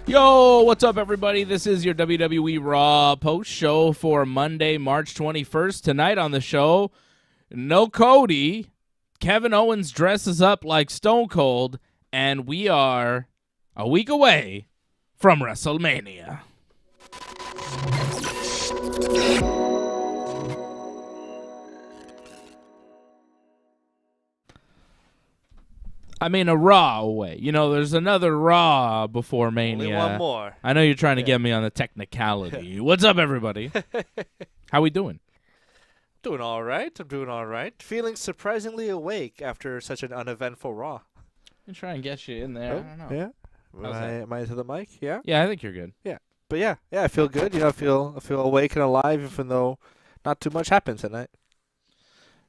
Yo, what's up, everybody? This is your WWE Raw post-show for Monday, March 21st. Tonight on the show, no Cody. Kevin Owens dresses up like Stone Cold, and we are a week away from WrestleMania. I mean, a Raw away. You know, there's another Raw before Mania. Only one more. I know you're trying to get me on the technicality. What's up, everybody? How we doing? Doing all right. I'm doing all right. Feeling surprisingly awake after such an uneventful Raw. I'm trying to get you in there. Oh, I don't know. Yeah. Am I to the mic? Yeah. Yeah, I think you're good. Yeah. But yeah, I feel good. You know, I feel awake and alive, even though not too much happened tonight.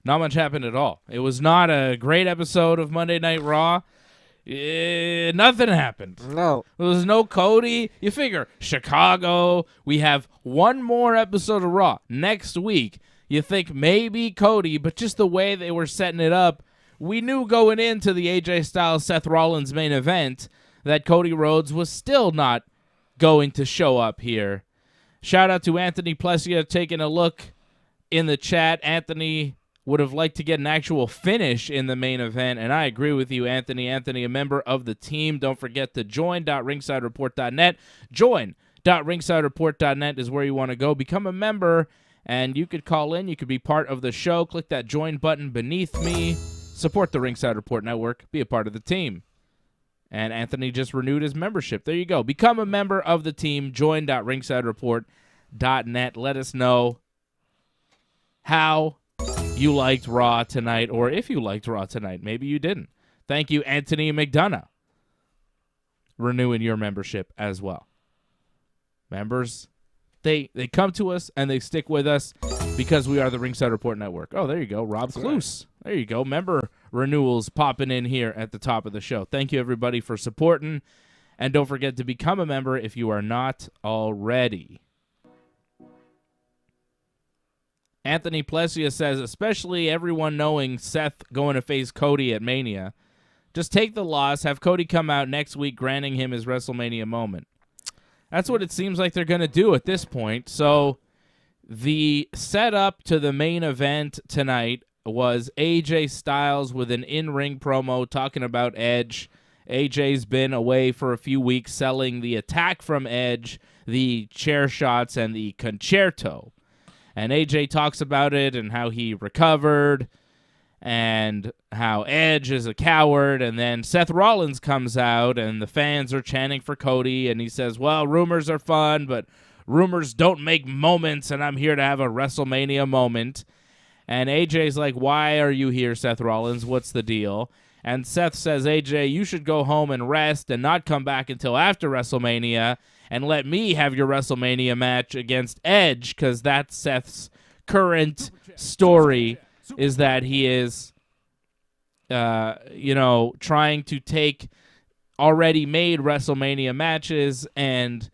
Not much happened at all. It was not a great episode of Monday Night Raw. Nothing happened. No. There was no Cody. You figure, Chicago, we have one more episode of Raw next week. You think maybe Cody, but just the way they were setting it up, we knew going into the AJ Styles Seth Rollins main event that Cody Rhodes was still not going to show up here. Shout out to Anthony Plessia taking a look in the chat. Anthony would have liked to get an actual finish in the main event, and I agree with you, Anthony. Anthony, a member of the team. Don't forget to join.ringsidereport.net. Join.ringsidereport.net is where you want to go. Become a member, and you could call in. You could be part of the show. Click that join button beneath me. Support the Ringside Report Network. Be a part of the team. And Anthony just renewed his membership. There you go. Become a member of the team. Join.ringsidereport.net. Let us know how you liked Raw tonight, or if you liked Raw tonight. Maybe you didn't. Thank you, Anthony McDonough, renewing your membership as well. Members, they come to us and they stick with us because we are the Ringside Report Network. Oh, there you go, Rob Kloos. There you go. Member renewals popping in here at the top of the show. Thank you, everybody, for supporting. And don't forget to become a member if you are not already. Anthony Plessia says, especially everyone knowing Seth going to face Cody at Mania, just take the loss, have Cody come out next week, granting him his WrestleMania moment. That's what it seems like they're going to do at this point. So the setup to the main event tonight was AJ Styles with an in-ring promo talking about Edge. AJ's been away for a few weeks selling the attack from Edge, the chair shots, and the concerto. And AJ talks about it and how he recovered and how Edge is a coward, and then Seth Rollins comes out, and the fans are chanting for Cody, and he says, well, rumors are fun, but rumors don't make moments, and I'm here to have a WrestleMania moment. And AJ's like, why are you here, Seth Rollins? What's the deal? And Seth says, AJ, you should go home and rest and not come back until after WrestleMania and let me have your WrestleMania match against Edge, because that's Seth's current story, is that he is, trying to take already made WrestleMania matches and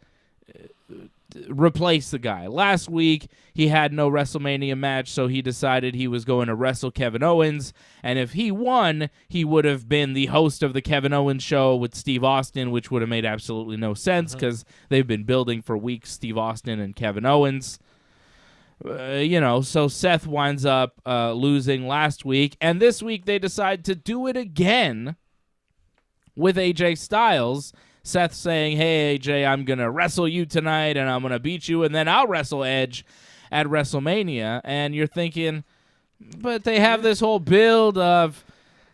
replace the guy. Last week, he had no WrestleMania match, so he decided he was going to wrestle Kevin Owens, and if he won, he would have been the host of the Kevin Owens show with Steve Austin, which would have made absolutely no sense, because they've been building for weeks, Steve Austin and Kevin Owens. So Seth winds up losing last week, and this week they decide to do it again with AJ Styles. Seth saying, hey, AJ, I'm going to wrestle you tonight, and I'm going to beat you, and then I'll wrestle Edge at WrestleMania. And you're thinking, but they have this whole build of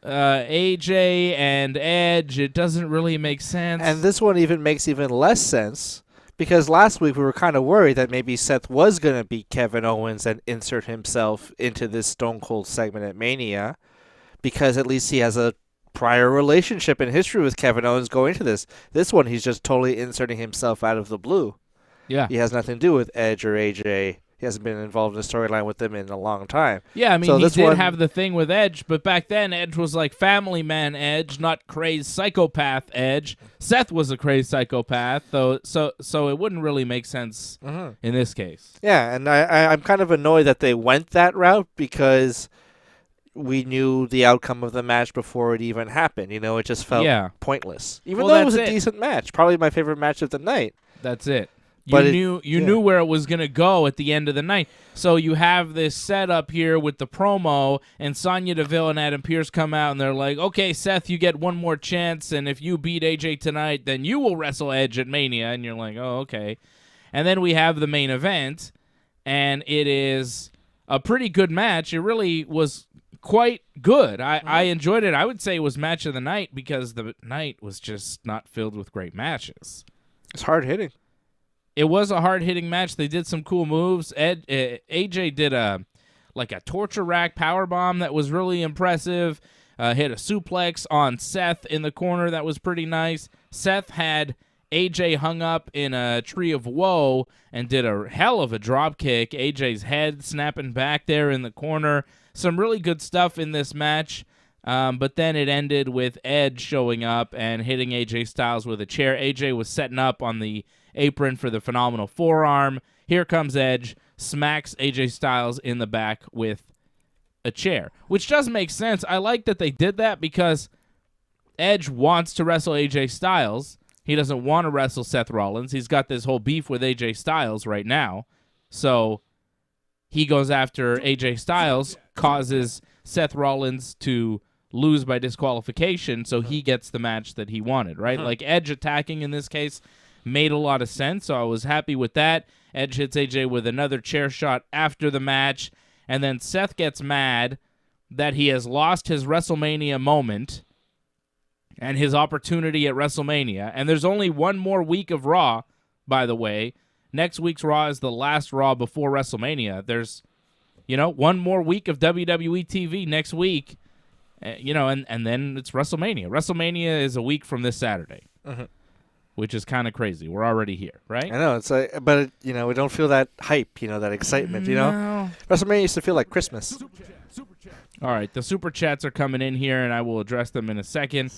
AJ and Edge. It doesn't really make sense. And this one makes even less sense, because last week we were kind of worried that maybe Seth was going to beat Kevin Owens and insert himself into this Stone Cold segment at Mania, because at least he has a prior relationship and history with Kevin Owens going into this. This one, he's just totally inserting himself out of the blue. Yeah. He has nothing to do with Edge or AJ. He hasn't been involved in a storyline with them in a long time. Yeah, I mean, he did have the thing with Edge, but back then Edge was like family man Edge, not crazed psychopath Edge. Seth was a crazed psychopath, though, so it wouldn't really make sense in this case. Yeah, and I'm kind of annoyed that they went that route, because we knew the outcome of the match before it even happened. It just felt pointless. Even though it was a decent match. Probably my favorite match of the night. That's it. You knew where it was going to go at the end of the night. So you have this setup here with the promo, and Sonya Deville and Adam Pearce come out, and they're like, okay, Seth, you get one more chance, and if you beat AJ tonight, then you will wrestle Edge at Mania. And you're like, oh, okay. And then we have the main event, and it is a pretty good match. It really was quite good. I enjoyed it. I would say it was match of the night, because the night was just not filled with great matches. It's hard-hitting. It was a hard-hitting match. They did some cool moves. AJ did a torture rack powerbomb that was really impressive. Hit a suplex on Seth in the corner that was pretty nice. Seth had AJ hung up in a tree of woe and did a hell of a drop kick. AJ's head snapping back there in the corner. Some really good stuff in this match. But then it ended with Edge showing up and hitting AJ Styles with a chair. AJ was setting up on the apron for the phenomenal forearm. Here comes Edge, smacks AJ Styles in the back with a chair, which does make sense. I like that they did that, because Edge wants to wrestle AJ Styles. He doesn't want to wrestle Seth Rollins. He's got this whole beef with AJ Styles right now. So he goes after AJ Styles, causes Seth Rollins to lose by disqualification, so he gets the match that he wanted, right? Like, Edge attacking in this case made a lot of sense, so I was happy with that. Edge hits AJ with another chair shot after the match, and then Seth gets mad that he has lost his WrestleMania moment and his opportunity at WrestleMania. And there's only one more week of Raw, by the way. Next week's Raw is the last Raw before WrestleMania. There's, one more week of WWE TV next week, and then it's WrestleMania. WrestleMania is a week from this Saturday. Which is kind of crazy. We're already here, right? I know. It's like, but we don't feel that hype, that excitement, No. WrestleMania used to feel like Christmas. All right, the super chats are coming in here, and I will address them in a second.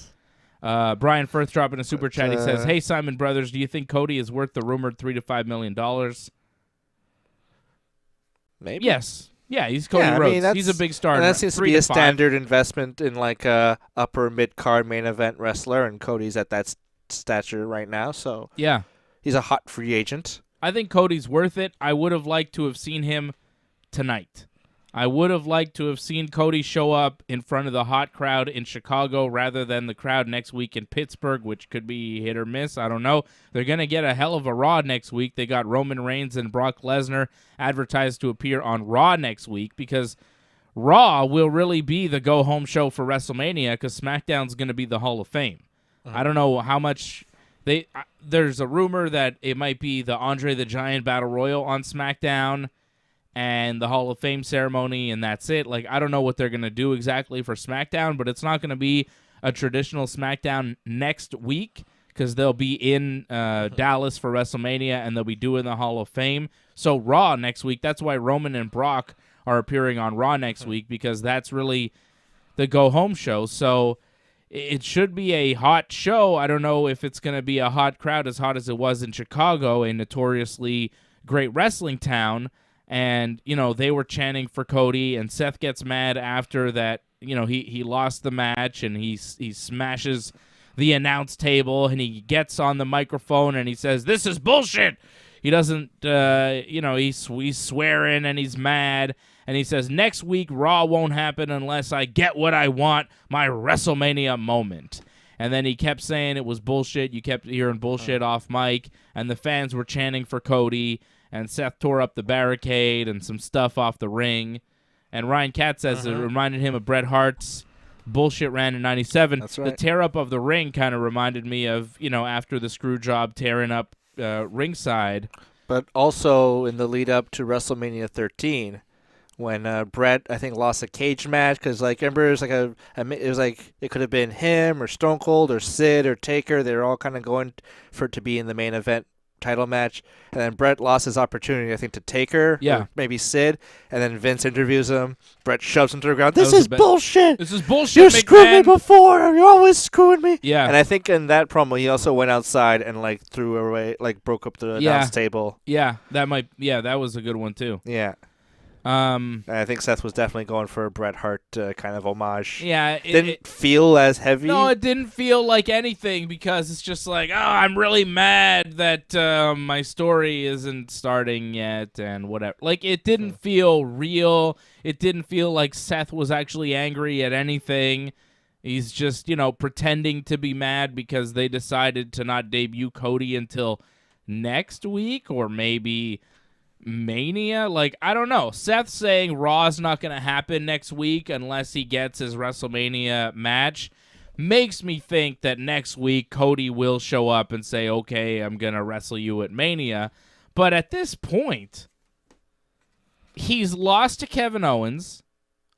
Brian Firth dropping a super chat. He says, "Hey Simon Brothers, do you think Cody is worth the rumored $3 to $5 million?" Maybe. Yes. Yeah, he's Cody Rhodes. He's a big star. And that seems to be a standard investment in like a upper mid-card main event wrestler, and Cody's at that stature right now, so yeah, he's a hot free agent. I think Cody's worth it. I would have liked to have seen him tonight. I would have liked to have seen Cody show up in front of the hot crowd in Chicago rather than the crowd next week in Pittsburgh, which could be hit or miss. I don't know. They're going to get a hell of a Raw next week. They got Roman Reigns and Brock Lesnar advertised to appear on Raw next week, because Raw will really be the go-home show for WrestleMania because SmackDown's going to be the Hall of Fame. I don't know how much there's a rumor that it might be the Andre the Giant Battle Royal on SmackDown and the Hall of Fame ceremony, and that's it. Like, I don't know what they're going to do exactly for SmackDown, but it's not going to be a traditional SmackDown next week because they'll be in Dallas for WrestleMania, and they'll be doing the Hall of Fame. So Raw next week, that's why Roman and Brock are appearing on Raw next week, because that's really the go-home show. So it should be a hot show. I don't know if it's going to be a hot crowd as hot as it was in Chicago, a notoriously great wrestling town. And, you know, they were chanting for Cody, and Seth gets mad after that. You know, he lost the match, and he smashes the announce table, and he gets on the microphone, and he says, "This is bullshit." He doesn't, he's swearing, and he's mad. And he says, "Next week, Raw won't happen unless I get what I want, my WrestleMania moment." And then he kept saying it was bullshit. You kept hearing bullshit off mic, and the fans were chanting for Cody. And Seth tore up the barricade and some stuff off the ring. And Ryan Katz says it reminded him of Bret Hart's bullshit ran in '97. That's right. The tear up of the ring kind of reminded me of, you know, after the screw job tearing up ringside. But also in the lead up to WrestleMania 13, when Bret, I think, lost a cage match because, like, remember, it was like it could have been him or Stone Cold or Sid or Taker. They were all kind of going for it to be in the main event title match, and then Bret lost his opportunity, I think, to Taker, or maybe Sid, and then Vince interviews him. Bret shoves him to the ground. This is bullshit. This is bullshit. You screwed me before. You're always screwing me. Yeah. And I think in that promo, he also went outside and like threw away, like broke up the announce table. Yeah, that was a good one too. Yeah. And I think Seth was definitely going for a Bret Hart kind of homage. Yeah. It didn't feel as heavy. No, it didn't feel like anything because it's just like, oh, I'm really mad that my story isn't starting yet and whatever. Like, it didn't feel real. It didn't feel like Seth was actually angry at anything. He's just, you know, pretending to be mad because they decided to not debut Cody until next week or maybe Mania. Like, I don't know. Seth saying Raw's not going to happen next week unless he gets his WrestleMania match makes me think that next week Cody will show up and say, okay, I'm going to wrestle you at Mania. But at this point, he's lost to Kevin Owens.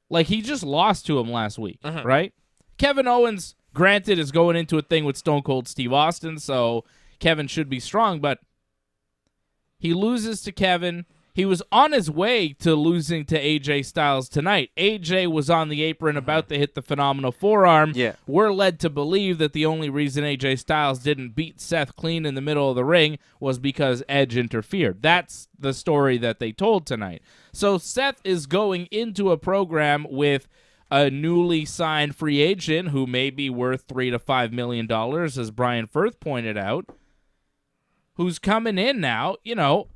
Like, he just lost to him last week, right? Kevin Owens, granted, is going into a thing with Stone Cold Steve Austin, so Kevin should be strong, but he loses to Kevin. He was on his way to losing to AJ Styles tonight. AJ was on the apron about to hit the phenomenal forearm. Yeah. We're led to believe that the only reason AJ Styles didn't beat Seth clean in the middle of the ring was because Edge interfered. That's the story that they told tonight. So Seth is going into a program with a newly signed free agent who may be worth $3 to $5 million, as Brian Firth pointed out, who's coming in now, you know,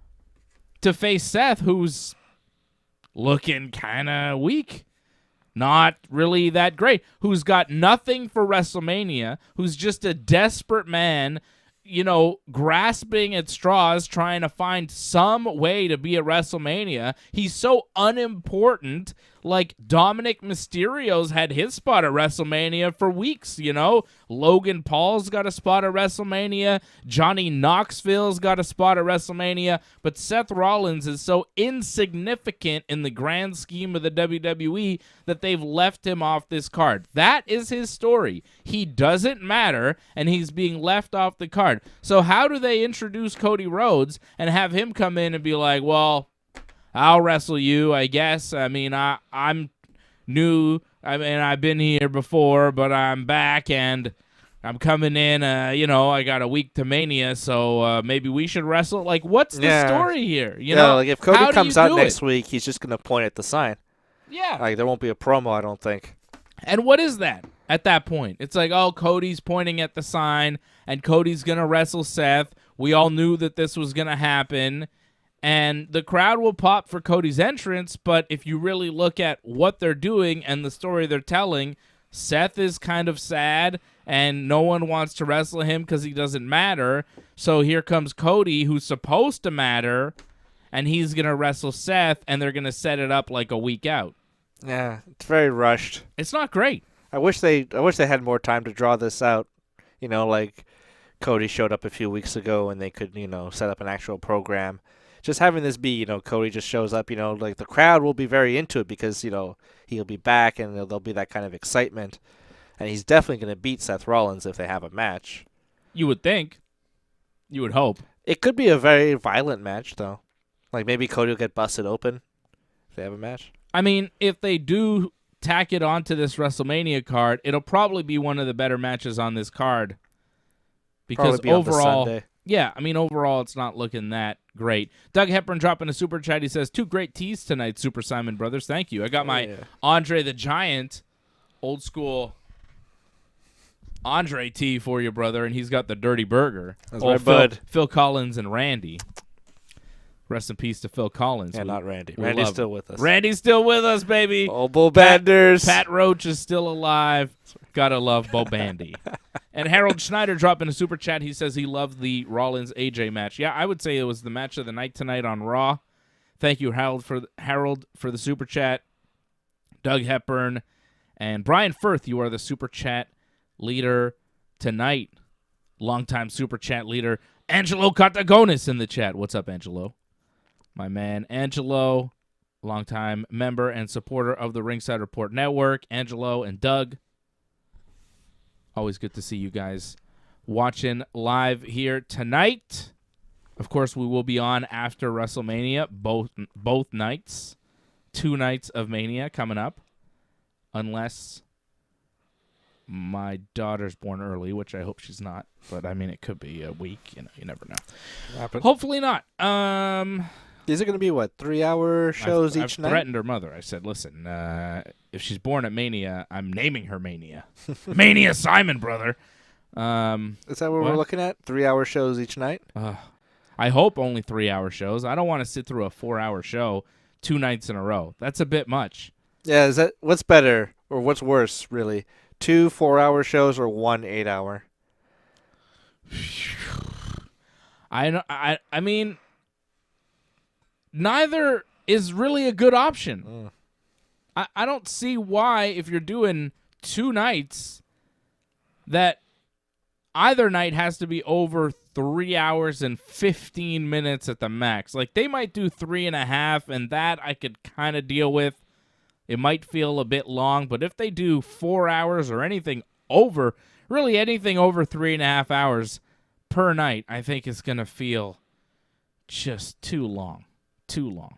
to face Seth, who's looking kind of weak. Not really that great. Who's got nothing for WrestleMania, who's just a desperate man, you know, grasping at straws, trying to find some way to be at WrestleMania. He's so unimportant. Like, Dominic Mysterio's had his spot at WrestleMania for weeks, you know? Logan Paul's got a spot at WrestleMania. Johnny Knoxville's got a spot at WrestleMania. But Seth Rollins is so insignificant in the grand scheme of the WWE that they've left him off this card. That is his story. He doesn't matter, and he's being left off the card. So how do they introduce Cody Rhodes and have him come in and be like, well, I'll wrestle you, I guess. I mean, I'm new. I mean, I've been here before, but I'm back, and I'm coming in. You know, I got a week to Mania, so maybe we should wrestle. Like, what's the story here? You know, like if Cody comes out next week, he's just going to point at the sign. Yeah. Like, there won't be a promo, I don't think. And what is that at that point? It's like, oh, Cody's pointing at the sign, and Cody's going to wrestle Seth. We all knew that this was going to happen. And the crowd will pop for Cody's entrance, but if you really look at what they're doing and the story they're telling, Seth is kind of sad, and no one wants to wrestle him because he doesn't matter. So here comes Cody, who's supposed to matter, and he's going to wrestle Seth, and they're going to set it up like a week out. Yeah, it's very rushed. It's not great. I wish they had more time to draw this out. Like Cody showed up a few weeks ago and they could, set up an actual program. Just having this be, Cody just shows up, like the crowd will be very into it because, he'll be back and there'll be that kind of excitement. And he's definitely going to beat Seth Rollins if they have a match. You would think. You would hope. It could be a very violent match, though. Like maybe Cody will get busted open if they have a match. I mean, if they do tack it onto this WrestleMania card, it'll probably be one of the better matches on this card. Because Probably be overall, on the Sunday. yeah, I mean, overall, it's not looking that great. Doug Hepburn dropping a super chat. He says, 2 great teas tonight, Super Simon Brothers. Thank you. I got my Andre the Giant, old school Andre tee for you, brother, and he's got the Dirty Burger. That's right, bud. Phil Collins and Randy. Rest in peace to Phil Collins. Yeah, not Randy. Randy's still with us. Randy's still with us, baby. Oh, Bo Banders. Pat Roach is still alive. Gotta love Bo Bandy. And Harold Schneider dropping a super chat. He says he loved the Rollins-AJ match. Yeah, I would say it was the match of the night tonight on Raw. Thank you, Harold, for the super chat. Doug Hepburn and Brian Firth, you are the super chat leader tonight. Longtime super chat leader Angelo Catagonis in the chat. What's up, Angelo? My man Angelo, longtime member and supporter of the Ringside Report Network. Angelo and Doug, always good to see you guys watching live here tonight. Of course, we will be on after WrestleMania, both nights. 2 nights of Mania coming up, unless my daughter's born early, which I hope she's not. But, I mean, it could be a week. You never know. Hopefully not. These are going to be, 3-hour shows each night? I've threatened her mother. I said, listen, if she's born at Mania, I'm naming her Mania. Mania Simon, brother. Is that what we're looking at? 3-hour shows each night? I hope only 3-hour shows. I don't want to sit through a 4-hour show 2 nights in a row. That's a bit much. Yeah, what's better or what's worse, really? 2 4-hour shows or 1 8-hour? I mean, neither is really a good option. I don't see why, if you're doing 2 nights, that either night has to be over 3 hours and 15 minutes at the max. Like, they might do 3.5, and that I could kind of deal with. It might feel a bit long, but if they do 4 hours or anything over, really anything over 3.5 hours per night, I think is going to feel just too long. Too long.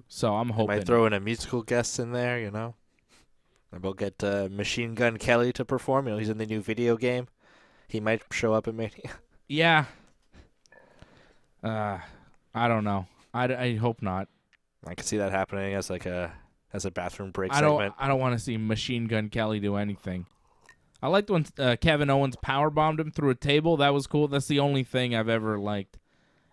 So I'm hoping. Might throw in a musical guest in there, Maybe we'll get Machine Gun Kelly to perform. He's in the new video game. He might show up at Mania. Yeah. I don't know. I hope not. I could see that happening as a bathroom break segment. I don't want to see Machine Gun Kelly do anything. I liked when Kevin Owens powerbombed him through a table. That was cool. That's the only thing I've ever liked.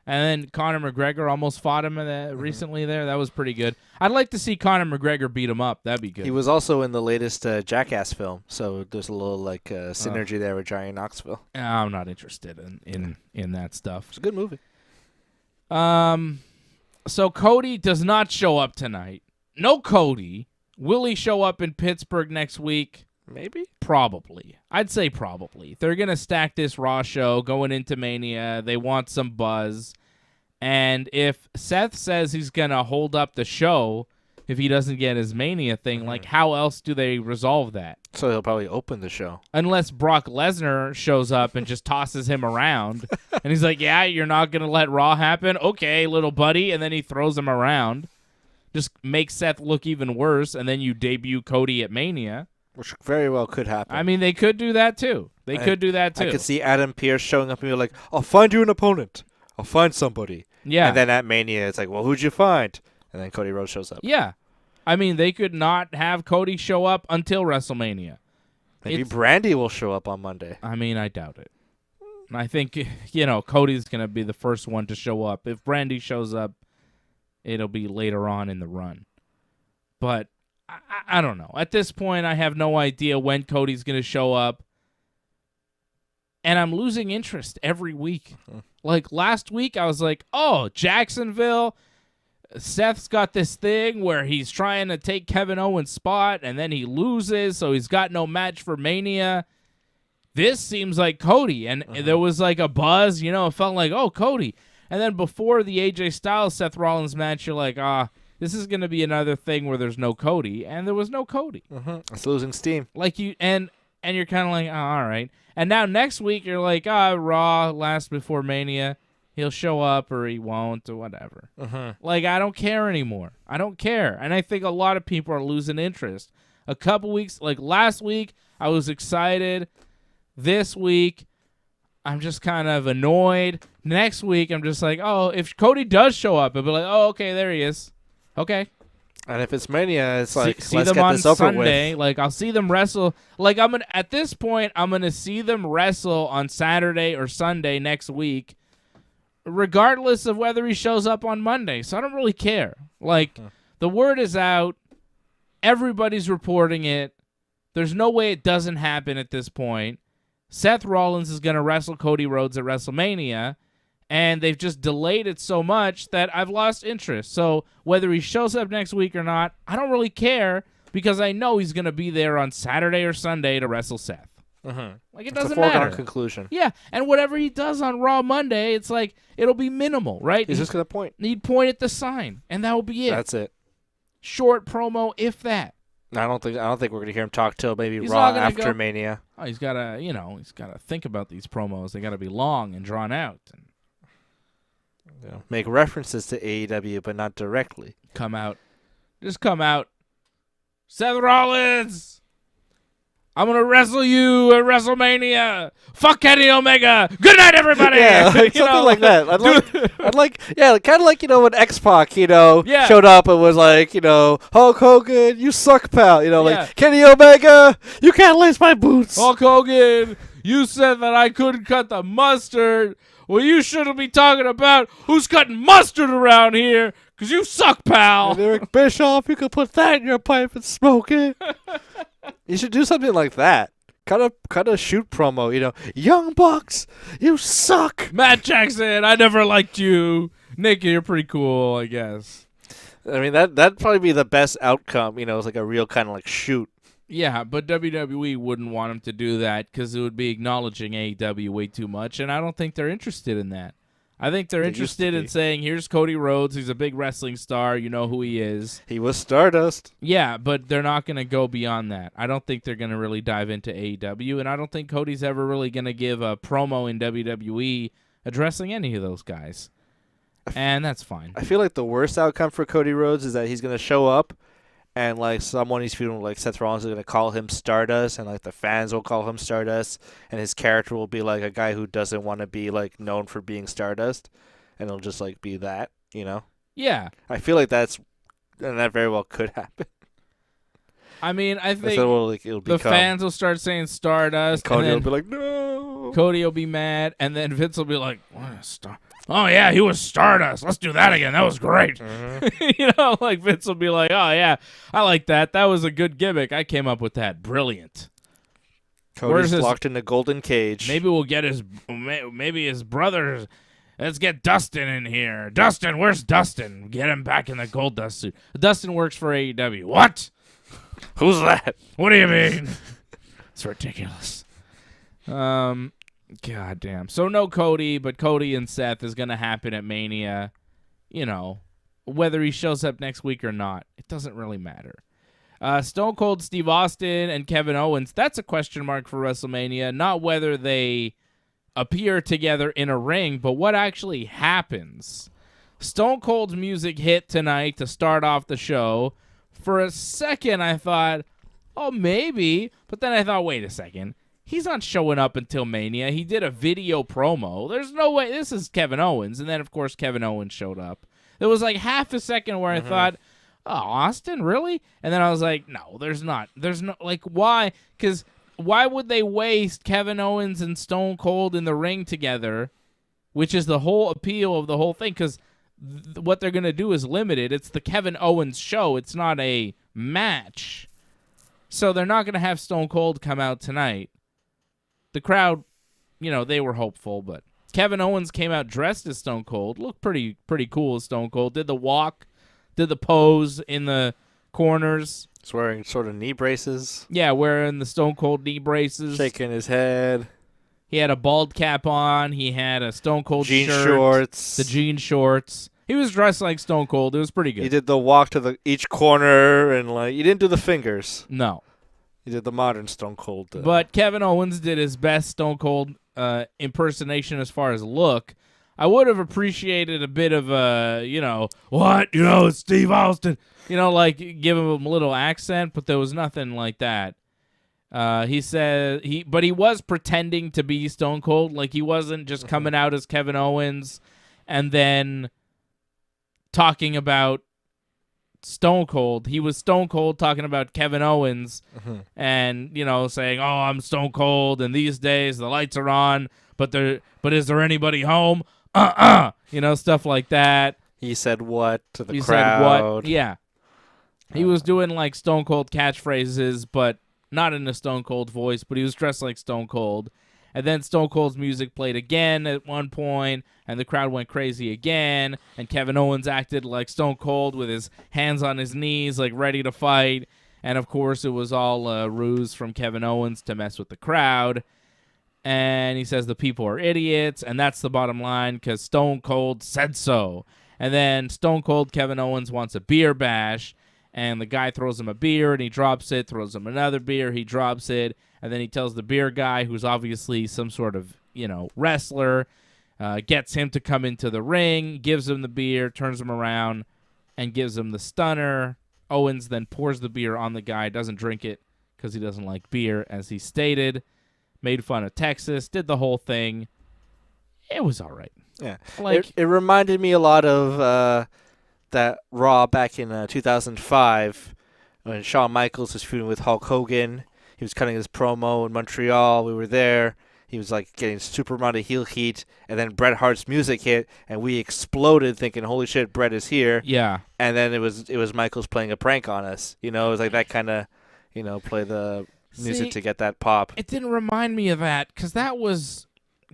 And then Conor McGregor almost fought him recently there. That was pretty good. I'd like to see Conor McGregor beat him up. That'd be good. He was also in the latest Jackass film, so there's a little synergy there with Johnny Knoxville. I'm not interested in that stuff. It's a good movie. So Cody does not show up tonight. No Cody. Will he show up in Pittsburgh next week? Maybe. Probably. I'd say probably. They're going to stack this Raw show going into Mania. They want some buzz. And if Seth says he's going to hold up the show if he doesn't get his Mania thing, like, how else do they resolve that? So he'll probably open the show. Unless Brock Lesnar shows up and just tosses him around. And he's like, yeah, you're not going to let Raw happen? Okay, little buddy. And then he throws him around. Just makes Seth look even worse. And then you debut Cody at Mania. Which very well could happen. I mean, they could do that, too. I could see Adam Pearce showing up and be like, I'll find you an opponent. I'll find somebody. Yeah. And then at Mania, it's like, well, who'd you find? And then Cody Rhodes shows up. Yeah. I mean, they could not have Cody show up until WrestleMania. Maybe Brandy will show up on Monday. I mean, I doubt it. I think, Cody's going to be the first one to show up. If Brandy shows up, it'll be later on in the run. But I don't know. At this point, I have no idea when Cody's going to show up. And I'm losing interest every week. Like last week, I was like, oh, Jacksonville, Seth's got this thing where he's trying to take Kevin Owens' spot, and then he loses, so he's got no match for Mania. This seems like Cody, and there was like a buzz, it felt like, oh, Cody. And then before the AJ Styles Seth Rollins match, you're like, this is going to be another thing where there's no Cody, and there was no Cody. It's losing steam. Like and you're kind of like, oh, all right. And now next week you're like, Raw last before Mania. He'll show up or he won't or whatever. Like, I don't care anymore. I don't care. And I think a lot of people are losing interest. A couple weeks, like last week, I was excited. This week, I'm just kind of annoyed. Next week, I'm just like, oh, if Cody does show up, I'll be like, oh, okay, there he is. Okay. And if it's Mania, it's like, see let's them get on this over Sunday. with. Like, I'll see them wrestle. Like, at this point, I'm gonna see them wrestle on Saturday or Sunday next week, regardless of whether he shows up on Monday. So I don't really care. Like, the word is out. Everybody's reporting it. There's no way it doesn't happen at this point. Seth Rollins is gonna wrestle Cody Rhodes at WrestleMania. And they've just delayed it so much that I've lost interest. So whether he shows up next week or not, I don't really care because I know he's going to be there on Saturday or Sunday to wrestle Seth. Like, it doesn't matter. It's a foregone conclusion. Yeah, and whatever he does on Raw Monday, it's like, it'll be minimal, right? He's just going to point. He'd point at the sign, and that will be it. That's it. Short promo, if that. I don't think we're going to hear him talk till maybe He's Raw after Mania. Oh, he's got to think about these promos. They got to be long and drawn out and make references to AEW, but not directly. Just come out. Seth Rollins, I'm going to wrestle you at WrestleMania. Fuck Kenny Omega. Good night, everybody. Yeah, like something like that. I'd like, kind of like, when X-Pac, showed up and was like, Hulk Hogan, you suck, pal. Like, Kenny Omega, you can't lace my boots. Hulk Hogan, you said that I couldn't cut the mustard. Well, you shouldn't be talking about who's cutting mustard around here, because you suck, pal. And Eric Bischoff, you could put that in your pipe and smoke it. You should do something like that. Cut a shoot promo, Young Bucks, you suck. Matt Jackson, I never liked you. Nick, you're pretty cool, I guess. I mean, that'd probably be the best outcome, it's like a real kind of like shoot. Yeah, but WWE wouldn't want him to do that because it would be acknowledging AEW way too much, and I don't think they're interested in that. I think they're interested in saying, here's Cody Rhodes, he's a big wrestling star, you know who he is. He was Stardust. Yeah, but they're not going to go beyond that. I don't think they're going to really dive into AEW, and I don't think Cody's ever really going to give a promo in WWE addressing any of those guys. And that's fine. I feel like the worst outcome for Cody Rhodes is that he's going to show up, and like someone he's feeling like Seth Rollins is going to call him Stardust, and like the fans will call him Stardust, and his character will be like a guy who doesn't want to be like known for being Stardust, and it'll just like be that, Yeah. I feel like that very well could happen. I mean, I think it'll the fans will start saying Stardust, and Cody will be like, no. Cody will be mad, and then Vince will be like, what a star. Oh, yeah, he was Stardust. Let's do that again. That was great. Mm-hmm. Like Vince will be like, oh, yeah, I like that. That was a good gimmick. I came up with that. Brilliant. Cody's locked in the golden cage. Maybe we'll get his brothers. Let's get Dustin in here. Dustin, where's Dustin? Get him back in the gold dust suit. Dustin works for AEW. What? Who's that? What do you mean? It's ridiculous. God damn. So no Cody, but Cody and Seth is going to happen at Mania. Whether he shows up next week or not, it doesn't really matter. Stone Cold Steve Austin and Kevin Owens, that's a question mark for WrestleMania. Not whether they appear together in a ring, but what actually happens. Stone Cold's music hit tonight to start off the show. For a second, I thought, oh, maybe. But then I thought, wait a second. He's not showing up until Mania. He did a video promo. There's no way. This is Kevin Owens. And then, of course, Kevin Owens showed up. There was like half a second where I thought, oh, Austin, really? And then I was like, no, there's not. There's no, like, why? Because why would they waste Kevin Owens and Stone Cold in the ring together, which is the whole appeal of the whole thing? Because what they're going to do is limited. It's the Kevin Owens show. It's not a match. So they're not going to have Stone Cold come out tonight. The crowd, they were hopeful, but Kevin Owens came out dressed as Stone Cold. Looked pretty cool as Stone Cold. Did the walk did the pose in the corners. He's wearing sort of knee braces. Yeah, wearing the Stone Cold knee braces. Shaking his head. He had a bald cap on. He had a Stone Cold jean shirt. Shorts. The jean shorts. He was dressed like Stone Cold. It was pretty good. He did the walk to each corner, and he didn't do the fingers. No. He did the modern Stone Cold. But Kevin Owens did his best Stone Cold impersonation as far as look. I would have appreciated a bit of it's Steve Austin. Give him a little accent, but there was nothing like that. He said but he was pretending to be Stone Cold. Like, he wasn't just coming out as Kevin Owens and then talking about Stone Cold. He was Stone Cold talking about Kevin Owens and, saying, "Oh, I'm Stone Cold, and these days the lights are on, but is there anybody home? Stuff like that." He said what to the he crowd. Said what? Yeah. He was doing like Stone Cold catchphrases, but not in a Stone Cold voice, but he was dressed like Stone Cold. And then Stone Cold's music played again at one point, and the crowd went crazy again, and Kevin Owens acted like Stone Cold with his hands on his knees, like ready to fight. And, of course, it was all a ruse from Kevin Owens to mess with the crowd. And he says the people are idiots, and that's the bottom line because Stone Cold said so. And then Stone Cold Kevin Owens wants a beer bash, and the guy throws him a beer, and he drops it, throws him another beer, he drops it. And then he tells the beer guy, who's obviously some sort of, wrestler, gets him to come into the ring, gives him the beer, turns him around, and gives him the stunner. Owens then pours the beer on the guy, doesn't drink it because he doesn't like beer, as he stated. Made fun of Texas, did the whole thing. It was all right. Yeah. It reminded me a lot of that Raw back in 2005 when Shawn Michaels was feuding with Hulk Hogan. He was cutting his promo in Montreal. We were there. He was getting super amount of heel heat, and then Bret Hart's music hit, and we exploded, thinking, "Holy shit, Bret is here!" Yeah. And then it was Michaels playing a prank on us. It was like that kind of, play the music to get that pop. It didn't remind me of that because that was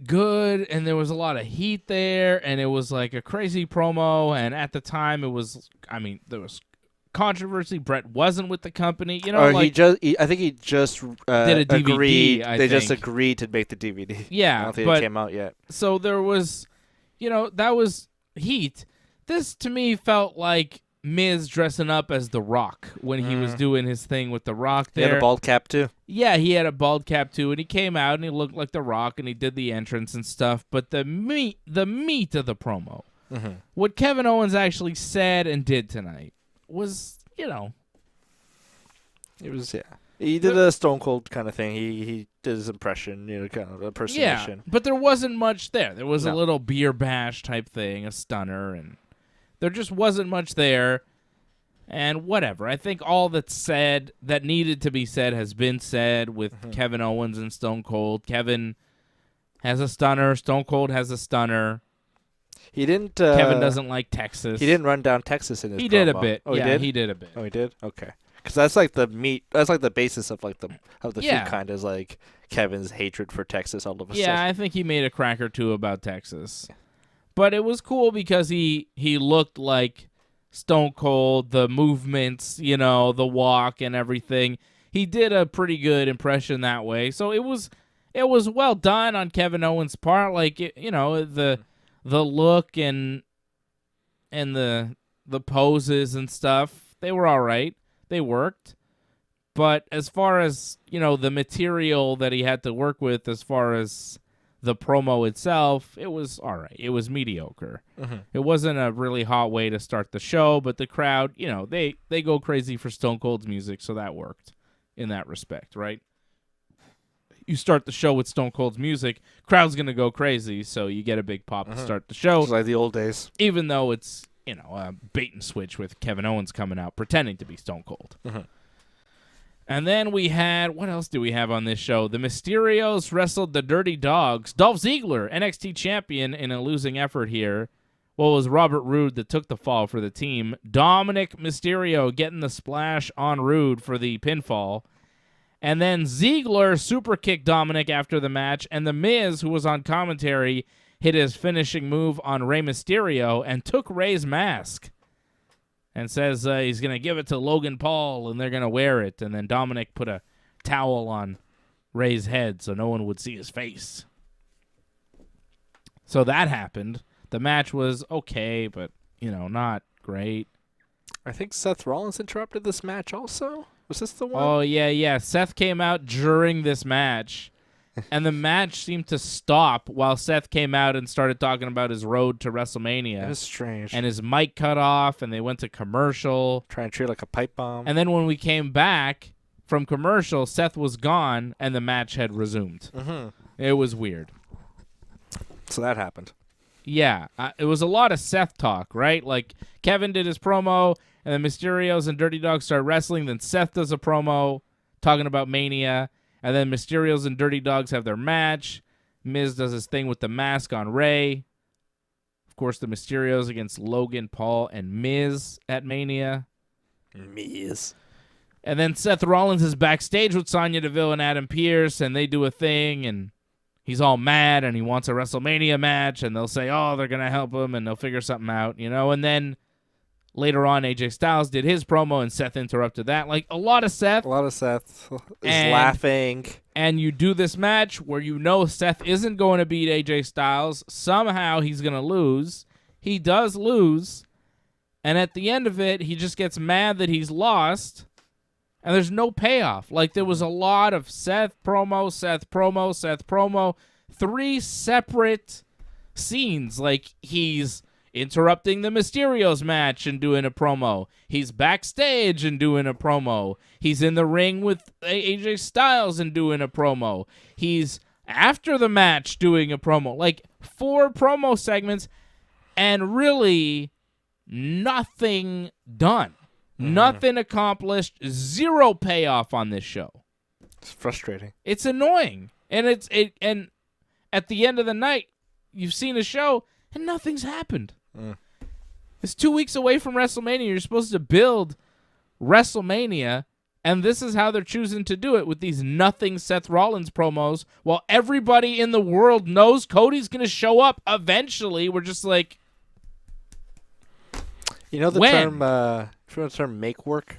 good, and there was a lot of heat there, and it was like a crazy promo. And at the time, there was controversy. Bret wasn't with the company, I think he just did a DVD. Agreed. They just agreed to make the DVD. Yeah, I don't think it came out yet. So there was, that was heat. This to me felt like Miz dressing up as The Rock when he was doing his thing with The Rock. There, he had a bald cap too. Yeah, he had a bald cap too, and he came out and he looked like The Rock, and he did the entrance and stuff. But the meat of the promo, what Kevin Owens actually said and did tonight was, it was, yeah. He did a Stone Cold kind of thing. He did his impression, kind of impersonation. Yeah, but there wasn't much there. There was a little beer bash type thing, a stunner, and there just wasn't much there. And whatever. I think all that's said that needed to be said has been said with Kevin Owens and Stone Cold. Kevin has a stunner. Stone Cold has a stunner. He didn't. Kevin doesn't like Texas. He didn't run down Texas in his. He promo. did a bit. Oh, yeah, he did. He did a bit. Oh, he did. Okay, because that's like the meat. That's like the basis of the feud. Kind of like Kevin's hatred for Texas all of a sudden. Yeah, I think he made a crack or two about Texas, but it was cool because he looked like Stone Cold, the movements, the walk and everything. He did a pretty good impression that way. So it was well done on Kevin Owens' part. The look and the poses and stuff, they were all right. They worked. But as far as, the material that he had to work with as far as the promo itself, it was all right. It was mediocre. It wasn't a really hot way to start the show, but the crowd, they go crazy for Stone Cold's music, so that worked in that respect, right? You start the show with Stone Cold's music, crowd's going to go crazy, so you get a big pop to start the show. It's like the old days. Even though it's, a bait and switch with Kevin Owens coming out pretending to be Stone Cold. And then we had, what else do we have on this show? The Mysterios wrestled the Dirty Dogs. Dolph Ziggler, NXT champion, in a losing effort here. Well, it was Robert Roode that took the fall for the team. Dominic Mysterio getting the splash on Roode for the pinfall. And then Ziggler super kicked Dominic after the match, and The Miz, who was on commentary, hit his finishing move on Rey Mysterio and took Rey's mask. and says he's going to give it to Logan Paul, and they're going to wear it. And then Dominic put a towel on Ray's head so no one would see his face. So that happened. The match was okay, but, not great. I think Seth Rollins interrupted this match also. Was this the one? Oh, yeah. Seth came out during this match, and the match seemed to stop while Seth came out and started talking about his road to WrestleMania. It was strange. And his mic cut off, and they went to commercial. Trying to treat it like a pipe bomb. And then when we came back from commercial, Seth was gone, and the match had resumed. Mm-hmm. It was weird. So that happened. Yeah, it was a lot of Seth talk, right? Like, Kevin did his promo, and then Mysterios and Dirty Dogs start wrestling. Then Seth does a promo talking about Mania. And then Mysterios and Dirty Dogs have their match. Miz does his thing with the mask on Ray. Of course, the Mysterios against Logan Paul and Miz at Mania. Miz. And then Seth Rollins is backstage with Sonya Deville and Adam Pearce, and they do a thing, and he's all mad, and he wants a WrestleMania match, and they'll say, oh, they're going to help him, and they'll figure something out, And then later on, AJ Styles did his promo, and Seth interrupted that. Like, a lot of Seth. A lot of Seth is laughing. And you do this match where Seth isn't going to beat AJ Styles. Somehow he's going to lose. He does lose. And at the end of it, he just gets mad that he's lost. And there's no payoff. Like, there was a lot of Seth promo, Seth promo, Seth promo. 3 separate scenes. Like, he's interrupting the Mysterios match and doing a promo. He's backstage and doing a promo. He's in the ring with AJ Styles and doing a promo. He's after the match doing a promo. Like, 4 promo segments and really nothing done. Nothing accomplished. 0 payoff on this show. It's frustrating. It's annoying. And and at the end of the night, you've seen a show and nothing's happened. It's 2 weeks away from WrestleMania. You're supposed to build WrestleMania, and this is how they're choosing to do it with these nothing Seth Rollins promos while everybody in the world knows Cody's going to show up eventually. We're just like, the term make work?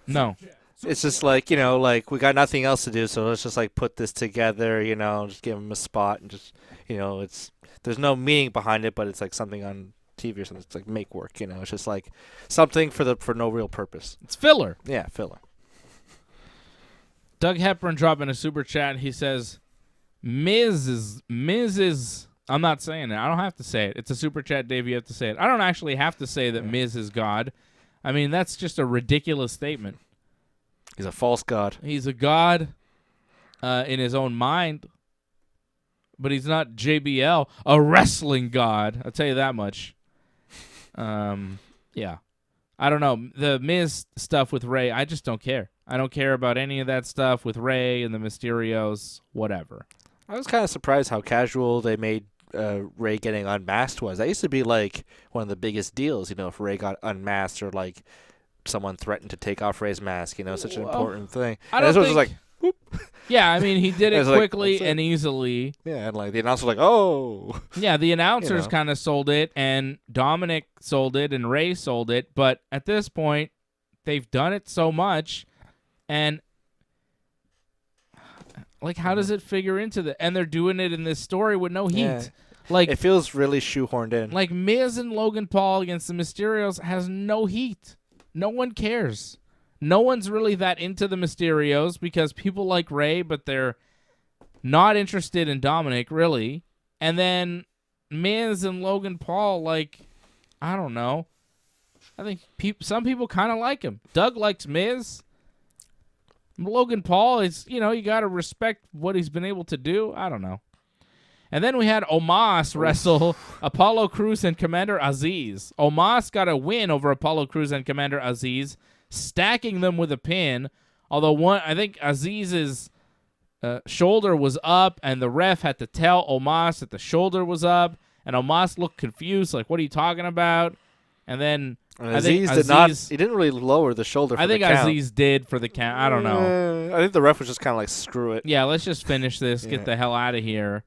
No. It's just like, like we got nothing else to do, so let's just like put this together, just give him a spot and just, there's no meaning behind it, but it's like something on TV or something. It's like make work, It's just like something for no real purpose. It's filler. Yeah, filler. Doug Hepburn dropping a super chat. He says, Miz is. I'm not saying it. I don't have to say it. It's a super chat, Dave. You have to say it. I don't actually have to say that Miz is God. I mean, that's just a ridiculous statement. He's a false god. He's a god in his own mind. But he's not JBL, a wrestling god. I'll tell you that much. Yeah. I don't know. The Miz stuff with Ray, I just don't care. I don't care about any of that stuff with Ray and the Mysterios, whatever. I was kind of surprised how casual they made Ray getting unmasked was. That used to be like one of the biggest deals, if Ray got unmasked or like someone threatened to take off Ray's mask, such an important thing. I don't think... like, whoop. Yeah, I mean, he did it quickly like, and easily. Yeah, and like the announcer was like, oh. Yeah, the announcers kind of sold it, and Dominic sold it, and Ray sold it. But at this point, they've done it so much, and like, how does it figure into the? And they're doing it in this story with no heat. Yeah. Like, it feels really shoehorned in. Like Miz and Logan Paul against the Mysterios has no heat. No one cares. No one's really that into the Mysterios because people like Ray, but they're not interested in Dominic, really. And then Miz and Logan Paul, like, I don't know. I think some people kind of like him. Doug likes Miz. Logan Paul is, you got to respect what he's been able to do. I don't know. And then we had Omos wrestle Apollo Crews and Commander Aziz. Omos got a win over Apollo Crews and Commander Aziz, stacking them with a pin. Although I think Aziz's shoulder was up, and the ref had to tell Omos that the shoulder was up, and Omos looked confused, like, what are you talking about? And then Aziz did not. He didn't really lower the shoulder. I think Aziz did for the count. I don't know. I think the ref was just kind of like, screw it. Yeah, let's just finish this. Get the hell out of here.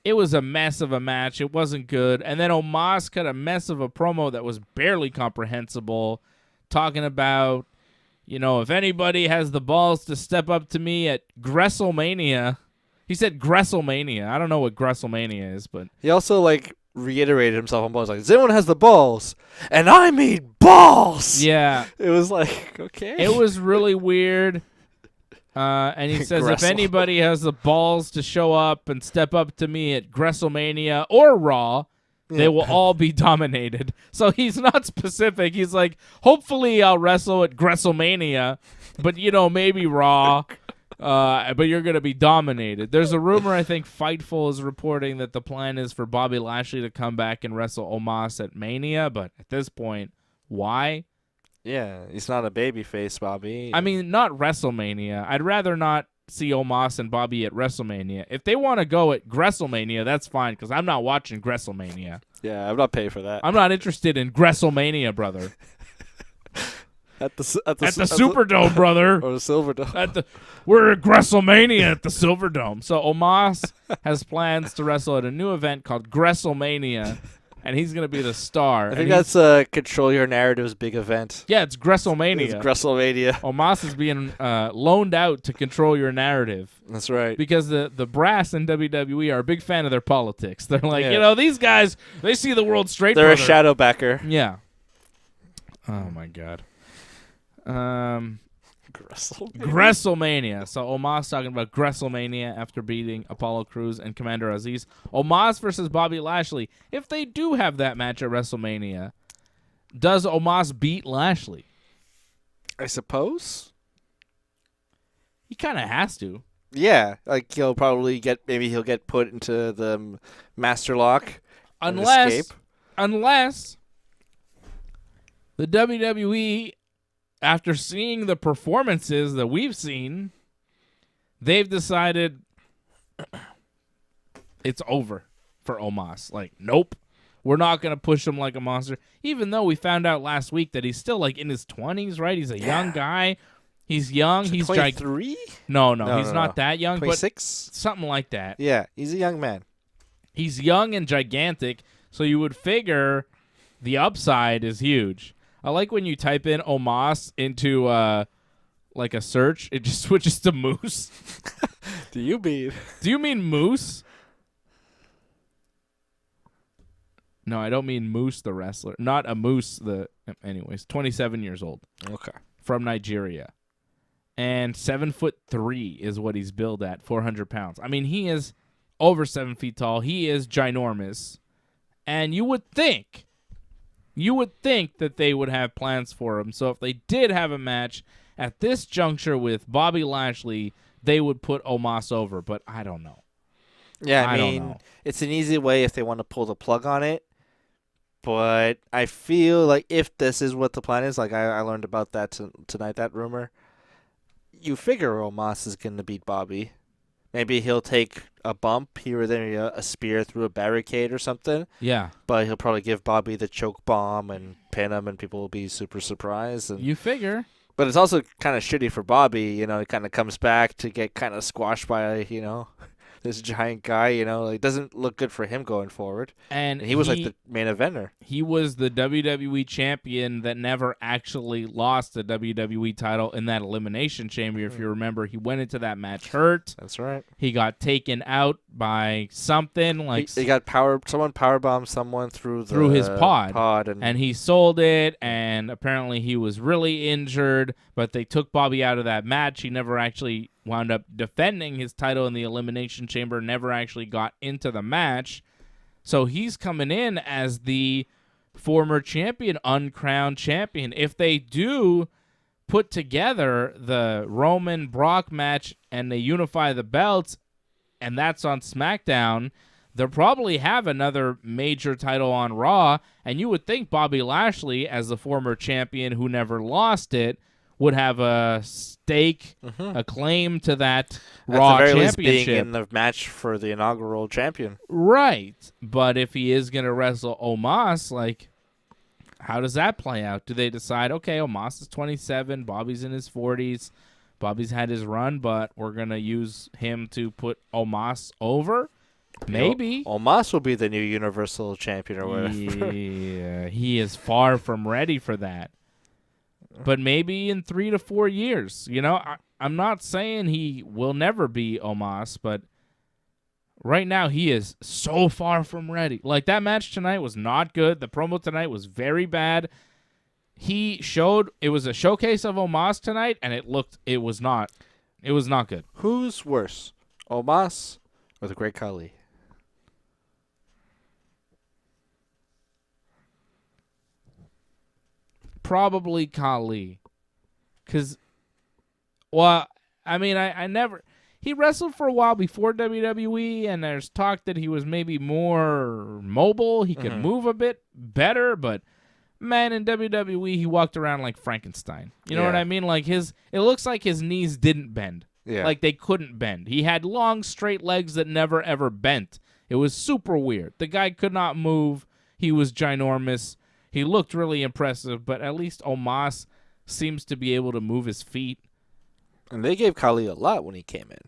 It was a mess of a match. It wasn't good. And then Omos cut a mess of a promo that was barely comprehensible, talking about, if anybody has the balls to step up to me at Gresselmania. He said Gresselmania. I don't know what Gresselmania is, but he also reiterated himself on balls. Like, does anyone has the balls? And I mean balls. Yeah. It was okay. It was really weird. And he says, if anybody has the balls to show up and step up to me at Gresselmania or Raw, they will all be dominated. So he's not specific. He's like, hopefully I'll wrestle at Gresselmania, but, maybe Raw. But you're going to be dominated. There's a rumor, I think Fightful is reporting that the plan is for Bobby Lashley to come back and wrestle Omos at Mania, but at this point, why? Yeah, he's not a babyface, Bobby. I mean, not WrestleMania. I'd rather not see Omos and Bobby at WrestleMania. If they want to go at Gresselmania, that's fine, because I'm not watching Gresselmania. Yeah, I'm not paying for that. I'm not interested in Gresselmania, brother. At the Superdome, brother. Or the Silverdome. We're at Gresselmania at the Silverdome. So Omos has plans to wrestle at a new event called Gresselmania, and he's going to be the star. I think that's Control Your Narrative's big event. Yeah, it's Gresselmania. It's Gresselmania. Omos is being loaned out to control your narrative. That's right. Because the brass in WWE are a big fan of their politics. They're like, these guys, they see the world straight. They're a shadow backer. Yeah. Oh, my God. Gresselmania. So Omos talking about Gresselmania after beating Apollo Crews and Commander Aziz. Omos versus Bobby Lashley. If they do have that match at WrestleMania, does Omos beat Lashley? I suppose. He kind of has to. Yeah, he'll probably get put into the Master Lock. Unless the WWE, after seeing the performances that we've seen, they've decided it's over for Omos. Nope, we're not going to push him like a monster. Even though we found out last week that he's still in his 20s, right? He's a young guy. He's young. He's 23? No, he's not that young. 26? But something like that. Yeah, he's a young man. He's young and gigantic, so you would figure the upside is huge. I like when you type in Omos into a search, it just switches to Moose. Do you mean Moose? No, I don't mean Moose the wrestler. Not a Moose anyways, 27 years old. Okay. From Nigeria. And 7'3" is what he's billed at, 400 pounds. I mean, he is over 7 feet tall. He is ginormous. And you would think that they would have plans for him. So if they did have a match at this juncture with Bobby Lashley, they would put Omos over. But I don't know. Yeah, I mean, it's an easy way if they want to pull the plug on it. But I feel like if this is what the plan is, I learned about that tonight, that rumor, you figure Omos is going to beat Bobby. Maybe he'll take a bump here or there, a spear through a barricade or something. Yeah. But he'll probably give Bobby the choke bomb and pin him, and people will be super surprised. And you figure. But it's also kind of shitty for Bobby. He kind of comes back to get kind of squashed by, this giant guy. It doesn't look good for him going forward. And he was the main eventer. He was the WWE champion that never actually lost the WWE title in that Elimination Chamber. If you remember, he went into that match hurt. That's right. He got taken out by something he got someone powerbombed someone through his pod and he sold it, and apparently he was really injured, but they took Bobby out of that match. He never actually wound up defending his title in the Elimination Chamber, never actually got into the match. So he's coming in as the former champion, uncrowned champion. If they do put together the Roman Brock match and they unify the belts, and that's on SmackDown, they'll probably have another major title on Raw, and you would think Bobby Lashley, as the former champion who never lost it, would have a stake, a claim to that Raw championship. At the very least, being in the match for the inaugural champion. Right. But if he is going to wrestle Omos, how does that play out? Do they decide, okay, Omos is 27, Bobby's in his 40s, Bobby's had his run, but we're going to use him to put Omos over? Maybe. Omos will be the new Universal Champion or whatever. Yeah, he is far from ready for that. But maybe in 3 to 4 years. You know, I'm not saying he will never be Omos, but right now he is so far from ready. Like, that match tonight was not good. The promo tonight was very bad. He showed it was a showcase of Omos tonight, and it was not good. Who's worse, Omos or the Great Khali? Probably Khali. Because, well, I mean, I never... He wrestled for a while before WWE, and there's talk that he was maybe more mobile. He could move a bit better, but, man, in WWE, he walked around like Frankenstein. You know what I mean? Like, it looks like his knees didn't bend. Yeah. Like, they couldn't bend. He had long, straight legs that never, ever bent. It was super weird. The guy could not move. He was ginormous. He looked really impressive, but at least Omos seems to be able to move his feet. And they gave Khali a lot when he came in.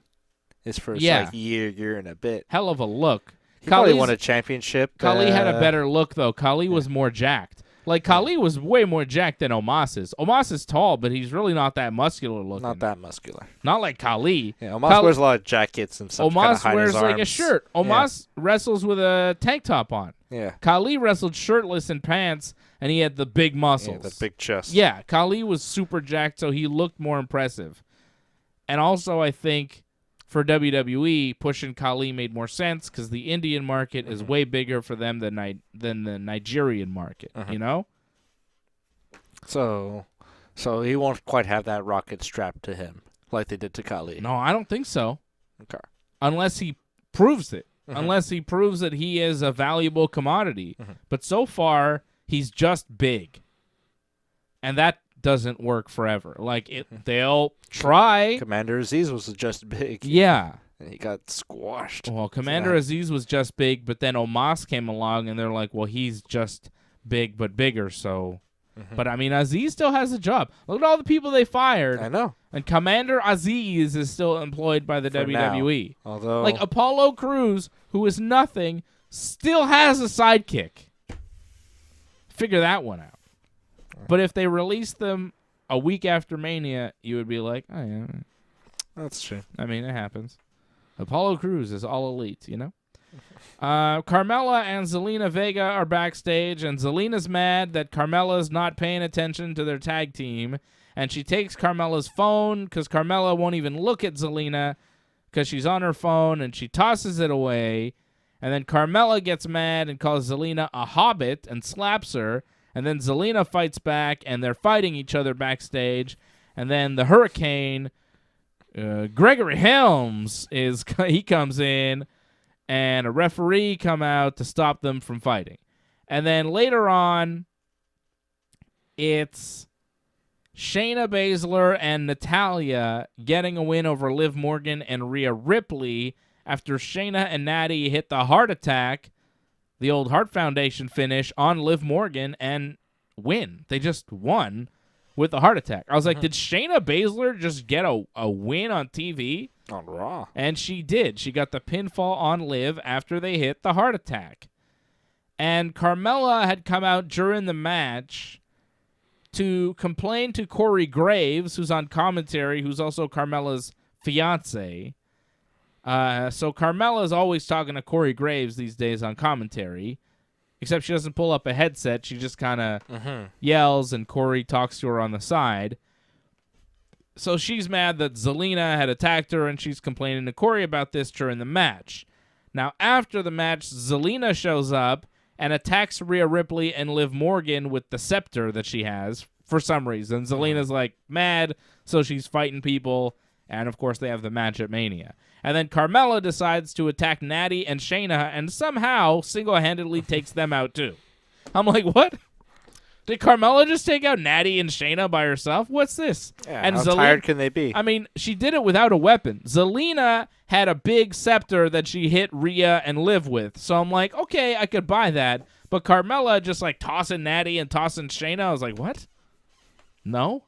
His first year and a bit. Hell of a look. He probably won a championship. Khali had a better look, though. Khali was more jacked. Like, Khali was way more jacked than Omos is. Omos is tall, but he's really not that muscular looking. Not that muscular. Not like Khali. Yeah, Omos wears a lot of jackets and stuff. Omos wears like a shirt. Omos wrestles with a tank top on. Yeah. Khali wrestled shirtless in pants, and he had the big muscles. Yeah, the big chest. Yeah, Khali was super jacked, so he looked more impressive. And also, I think for WWE, pushing Khali made more sense because the Indian market is way bigger for them than the Nigerian market. You know. So he won't quite have that rocket strapped to him like they did to Khali. No, I don't think so. Okay. Unless he proves it. Unless he proves that he is a valuable commodity. But so far, he's just big, and that doesn't work forever. Like, they'll try. Commander Aziz was just big. Yeah. And he got squashed. Well, Commander Aziz was just big, but then Omos came along, and they're like, well, he's just big but bigger, so... But, I mean, Aziz still has a job. Look at all the people they fired. I know. And Commander Aziz is still employed by the WWE. Now. Although... Like, Apollo Crews, who is nothing, still has a sidekick. Figure that one out. But if they released them a week after Mania, you would be like, oh, yeah. That's true. I mean, it happens. Apollo Crews is all elite, you know? Carmella and Zelina Vega are backstage, and Zelina's mad that Carmella's not paying attention to their tag team, and she takes Carmella's phone because Carmella won't even look at Zelina because she's on her phone, and she tosses it away, and then Carmella gets mad and calls Zelina a hobbit and slaps her, and then Zelina fights back, and they're fighting each other backstage, and then the Hurricane, Gregory Helms, he comes in, and a referee come out to stop them from fighting. And then later on, it's Shayna Baszler and Natalya getting a win over Liv Morgan and Rhea Ripley after Shayna and Natty hit the heart attack, the old Heart Foundation finish, on Liv Morgan and win. They just won with the heart attack. I was like, did Shayna Baszler just get a win on TV? On Raw. And she did. She got the pinfall on Liv after they hit the heart attack. And Carmella had come out during the match to complain to Corey Graves, who's on commentary, who's also Carmella's fiance. So Carmella's always talking to Corey Graves these days on commentary, except she doesn't pull up a headset. She just kind of yells, and Corey talks to her on the side. So she's mad that Zelina had attacked her, and she's complaining to Corey about this during the match. Now, after the match, Zelina shows up and attacks Rhea Ripley and Liv Morgan with the scepter that she has for some reason. Zelina's like mad, so she's fighting people, and of course they have the match at Mania. And then Carmella decides to attack Natty and Shayna, and somehow single-handedly takes them out too. I'm like, what? Did Carmella just take out Natty and Shayna by herself? What's this? Yeah, and how tired can they be? I mean, she did it without a weapon. Zelina had a big scepter that she hit Rhea and Liv with. So I'm like, okay, I could buy that. But Carmella just like tossing Natty and tossing Shayna. I was like, what? No?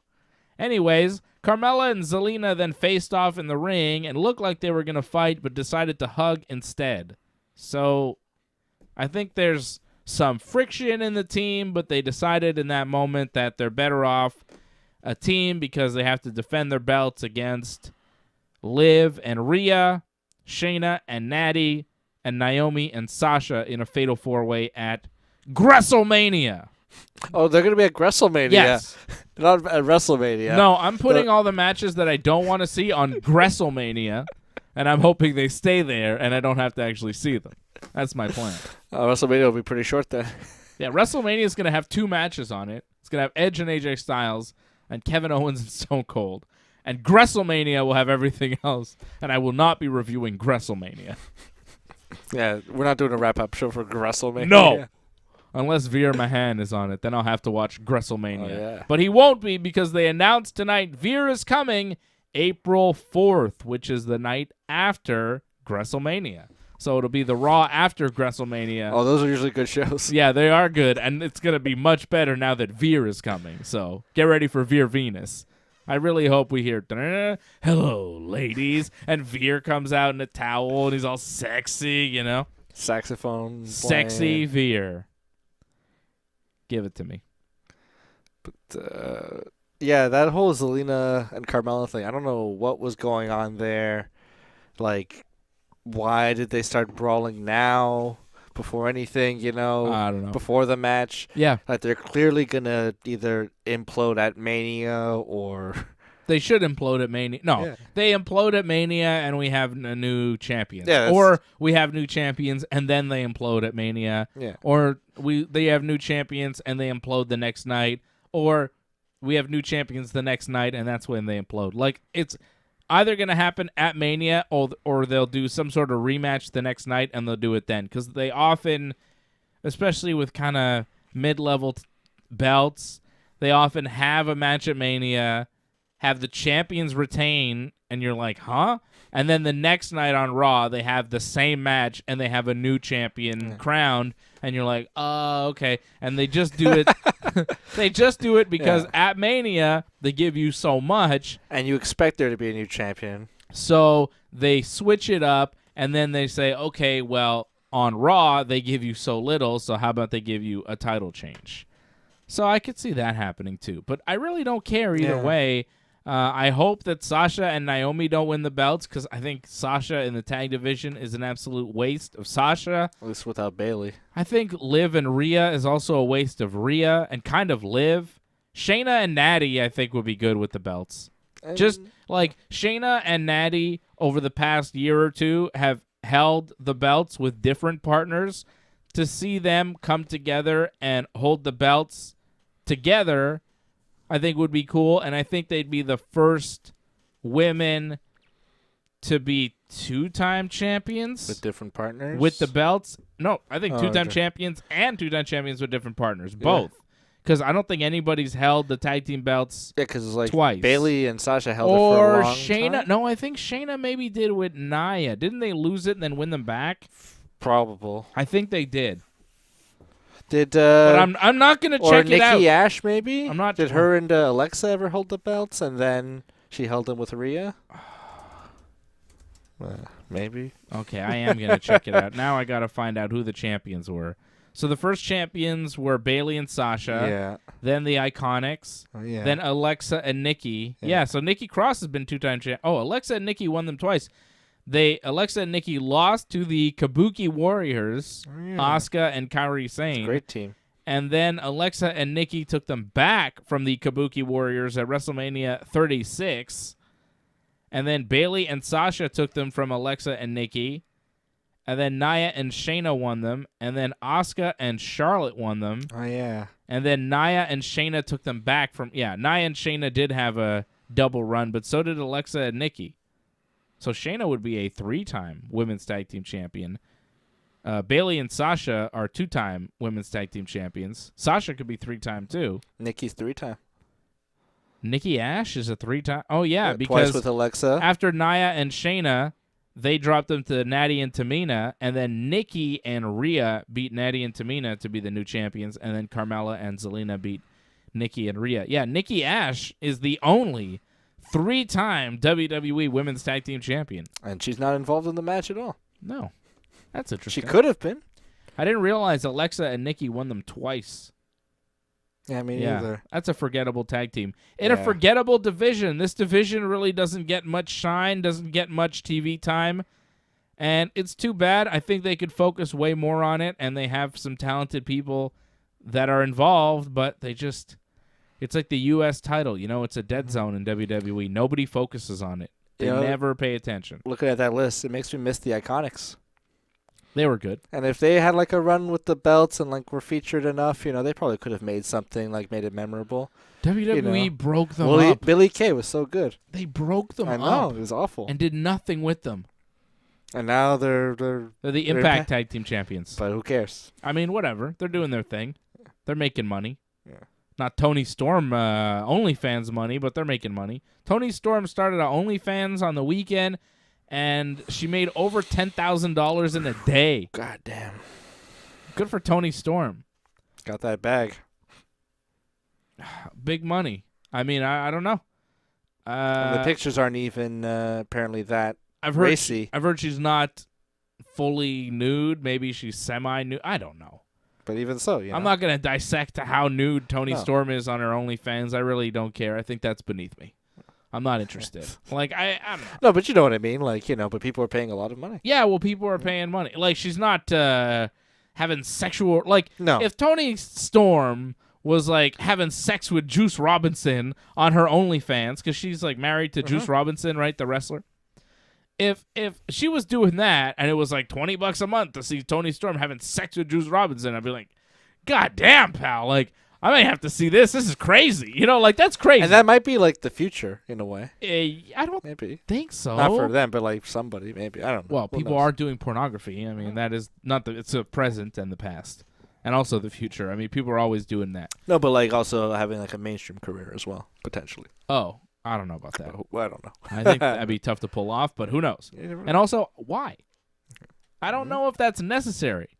Anyways, Carmella and Zelina then faced off in the ring and looked like they were going to fight, but decided to hug instead. So I think there's some friction in the team, but they decided in that moment that they're better off a team because they have to defend their belts against Liv and Rhea, Shayna and Natty, and Naomi and Sasha in a fatal 4-way at WrestleMania. Oh, they're going to be at WrestleMania. Yes. Not at WrestleMania. No, I'm putting all the matches that I don't want to see on WrestleMania, and I'm hoping they stay there and I don't have to actually see them. That's my plan. WrestleMania will be pretty short then. Yeah, WrestleMania is going to have 2 matches on it. It's going to have Edge and AJ Styles and Kevin Owens and Stone Cold. And WrestleMania will have everything else, and I will not be reviewing WrestleMania. Yeah, we're not doing a wrap-up show for WrestleMania. No. Unless Veer Mahan is on it, then I'll have to watch WrestleMania. Oh, yeah. But he won't be because they announced tonight Veer is coming April 4th, which is the night after WrestleMania. So it'll be the Raw after WrestleMania. Oh, those are usually good shows. Yeah, they are good, and it's going to be much better now that Veer is coming. So get ready for Veer Venus. I really hope we hear, hello, ladies, and Veer comes out in a towel, and he's all sexy, you know? Saxophone Sexy playing. Veer. Give it to me. But, yeah, that whole Zelina and Carmella thing, I don't know what was going on there. Like, why did they start brawling now before anything, you know? I don't know. Before the match? Yeah. Like, they're clearly going to either implode at Mania or... They should implode at Mania. No, Yeah. they implode at Mania and we have a new champion. Yeah, or we have new champions and then they implode at Mania. Yeah. Or they have new champions and they implode the next night. Or we have new champions the next night and that's when they implode. Like, it's either going to happen at Mania or they'll do some sort of rematch the next night and they'll do it then. Because they often, especially with kind of mid-level belts, they often have a match at Mania, have the champions retain, and you're like, huh? And then the next night on Raw, they have the same match, and they have a new champion crowned, and you're like, oh, okay. And they just do it. They just do it because at Mania, they give you so much. And you expect there to be a new champion. So they switch it up, and then they say, okay, well, on Raw, they give you so little, so how about they give you a title change? So I could see that happening, too. But I really don't care either way. I hope that Sasha and Naomi don't win the belts because I think Sasha in the tag division is an absolute waste of Sasha. At least without Bailey. I think Liv and Rhea is also a waste of Rhea and kind of Liv. Shayna and Natty, I think, would be good with the belts. Just like Shayna and Natty over the past year or two have held the belts with different partners. To see them come together and hold the belts together, I think would be cool, and I think they'd be the first women to be 2-time champions. With different partners? With the belts. No, I think 2-time okay. champions and 2-time champions with different partners. Both. Because I don't think anybody's held the tag team belts because it's like twice. Bailey and Sasha held it for a long Shayna. time? No, I think Shayna maybe did with Nia. Didn't they lose it and then win them back? Probable. I think they did. Did But I'm not going to check it out. Nikki Ash maybe? I'm not Did sure. her and Alexa ever hold the belts and then she held them with Rhea? Maybe. Okay, I am going to check it out. Now I got to find out who the champions were. So the first champions were Bailey and Sasha. Yeah. Then the Iconics. Oh, yeah. Then Alexa and Nikki. Yeah. Yeah, so Nikki Cross has been 2-time champ. Oh, Alexa and Nikki won them twice. Alexa and Nikki lost to the Kabuki Warriors, Asuka and Kairi Sane. Great team. And then Alexa and Nikki took them back from the Kabuki Warriors at WrestleMania 36. And then Bailey and Sasha took them from Alexa and Nikki. And then Nia and Shayna won them. And then Asuka and Charlotte won them. Oh, yeah. And then Nia and Shayna took them back from... Yeah, Nia and Shayna did have a double run, but so did Alexa and Nikki. So Shayna would be a 3-time women's tag team champion. Bailey and Sasha are 2-time women's tag team champions. Sasha could be 3-time too. Nikki's 3-time. Nikki Ash is a 3-time. Oh yeah, because twice with Alexa. after Nia and Shayna, they dropped them to Natty and Tamina, and then Nikki and Rhea beat Natty and Tamina to be the new champions, and then Carmella and Zelina beat Nikki and Rhea. Yeah, Nikki Ash is the only 3-time WWE Women's Tag Team Champion. And she's not involved in the match at all. No. That's interesting. She could have been. I didn't realize Alexa and Nikki won them twice. Yeah, me neither. That's a forgettable tag team. In a forgettable division. This division really doesn't get much shine, doesn't get much TV time. And it's too bad. I think they could focus way more on it, and they have some talented people that are involved, but they just... It's like the U.S. title. You know, it's a dead zone in WWE. Nobody focuses on it. They never pay attention. Looking at that list, it makes me miss the Iconics. They were good. And if they had like a run with the belts and like were featured enough, they probably could have made something like made it memorable. WWE broke them up. Billy Kay was so good. They broke them up. I know, it was awful. And did nothing with them. And now they're the Impact Tag Team Champions. But who cares? I mean, whatever. They're doing their thing. They're making money. Yeah. Not Tony Storm OnlyFans money, but they're making money. Tony Storm started on OnlyFans on the weekend, and she made over $10,000 in a day. God damn. Good for Tony Storm. Got that bag. Big money. I mean, I don't know. The pictures aren't even apparently that racy. I've heard she's not fully nude. Maybe she's semi-nude. I don't know. But even so, I'm not going to dissect how nude Tony Storm is on her OnlyFans. I really don't care. I think that's beneath me. I'm not interested. Like, I don't know. No, but you know what I mean. Like, but people are paying a lot of money. Yeah, well, people are paying money. Like, she's not having sexual... Like, no. If Tony Storm was, like, having sex with Juice Robinson on her OnlyFans, because she's, like, married to Juice Robinson, right, the wrestler? If she was doing that and it was like $20 a month to see Tony Storm having sex with Juice Robinson, I'd be like, God damn, pal. Like, I may have to see this. This is crazy. Like, that's crazy. And that might be like the future in a way. I don't think so. Not for them, but like somebody, maybe. I don't know. Well, people are doing pornography. I mean, that is not it's the present and the past. And also the future. I mean, people are always doing that. No, but like also having like a mainstream career as well, potentially. Oh. I don't know about that. Well, I don't know. I think that'd be tough to pull off, but who knows? And also, why? I don't know if that's necessary,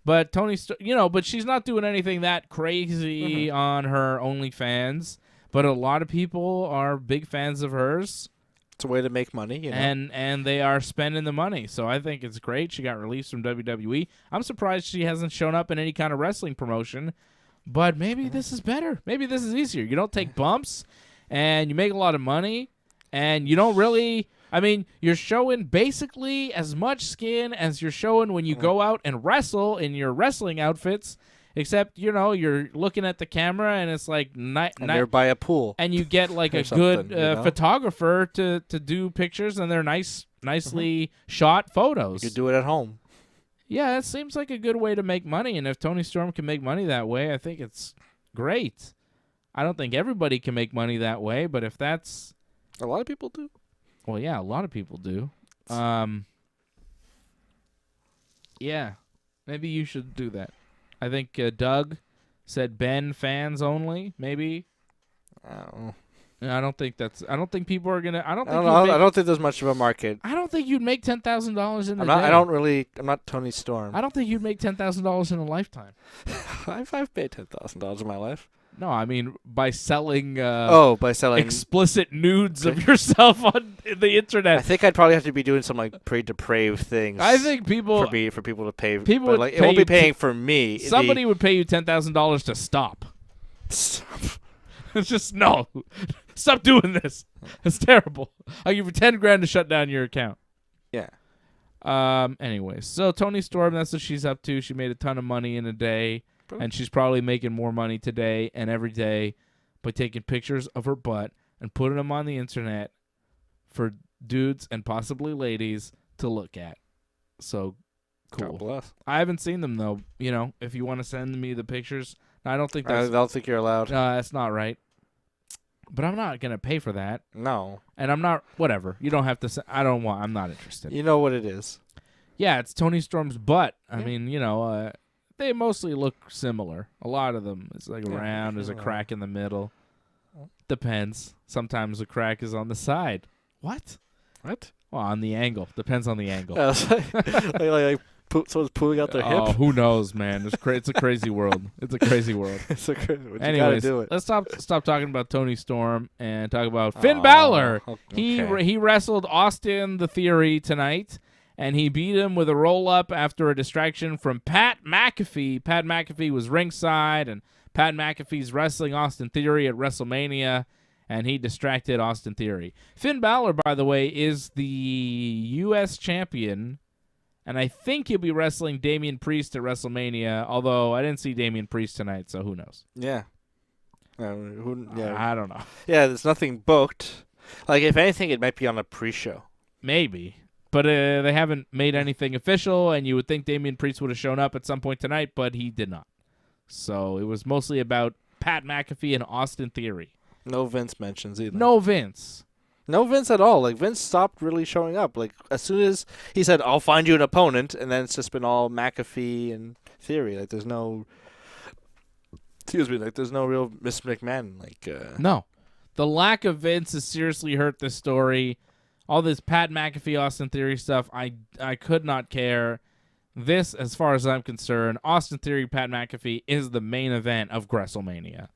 But but she's not doing anything that crazy on her OnlyFans. But a lot of people are big fans of hers. It's a way to make money, And they are spending the money. So I think it's great. She got released from WWE. I'm surprised she hasn't shown up in any kind of wrestling promotion. But maybe this is better. Maybe this is easier. You don't take bumps. And you make a lot of money, and you don't really... I mean, you're showing basically as much skin as you're showing when you go out and wrestle in your wrestling outfits, except, you're looking at the camera, and it's like... and they're by a pool. And you get, like, a good photographer to do pictures, and they're nicely shot photos. You could do it at home. Yeah, it seems like a good way to make money, and if Tony Storm can make money that way, I think it's great. I don't think everybody can make money that way, but if that's... A lot of people do. Well, yeah, a lot of people do. Yeah, maybe you should do that. I think Doug said Ben fans only, maybe. I don't think people are gonna. I don't think there's much of a market. I don't think you'd make $10,000 in a day. I'm not Tony Storm. I don't think you'd make $10,000 in a lifetime. I've paid $10,000 in my life. No, I mean by selling. By selling explicit nudes of yourself on the internet. I think I'd probably have to be doing some like pretty depraved things. I think people for people to pay. People but, like it won't be paying for me. Somebody would pay you $10,000 to stop. Stop. It's just no. Stop doing this. It's terrible. I'll give you $10,000 to shut down your account. Yeah. Anyway, so Tony Storm, that's what she's up to. She made a ton of money in a day. And she's probably making more money today and every day by taking pictures of her butt and putting them on the internet for dudes and possibly ladies to look at. So, cool. God bless. I haven't seen them, though. If you want to send me the pictures. I don't think I don't think you're allowed. No, that's not right. But I'm not going to pay for that. No. And I'm not, whatever. You don't have to, I'm not interested. You know what it is. Yeah, it's Tony Storm's butt. I mean, they mostly look similar. A lot of them. It's like round. There's a crack in the middle. Depends. Sometimes the crack is on the side. What? Well, on the angle. Depends on the angle. Someone's pulling out their hip. Oh, who knows, man? It's a crazy world. It's a crazy world. Anyways, let's stop talking about Tony Storm and talk about Finn Balor. Okay. He wrestled Austin the Theory tonight. and he beat him with a roll-up after a distraction from Pat McAfee. Pat McAfee was ringside, and Pat McAfee's wrestling Austin Theory at WrestleMania, and he distracted Austin Theory. Finn Balor, by the way, is the U.S. champion, and I think he'll be wrestling Damian Priest at WrestleMania, although I didn't see Damian Priest tonight, so who knows? Yeah. I don't know. Yeah, there's nothing booked. Like, if anything, it might be on a pre-show. Maybe. But they haven't made anything official, and you would think Damian Priest would have shown up at some point tonight, but he did not. So it was mostly about Pat McAfee and Austin Theory. No Vince mentions either. No Vince. No Vince at all. Like, Vince stopped really showing up. Like, as soon as he said, I'll find you an opponent, and then it's just been all McAfee and Theory. Like, there's no... Excuse me. Like, there's no real Miss McMahon. Like, No. The lack of Vince has seriously hurt this story. All this Pat McAfee, Austin Theory stuff, I could not care. This, as far as I'm concerned, Austin Theory, Pat McAfee is the main event of WrestleMania.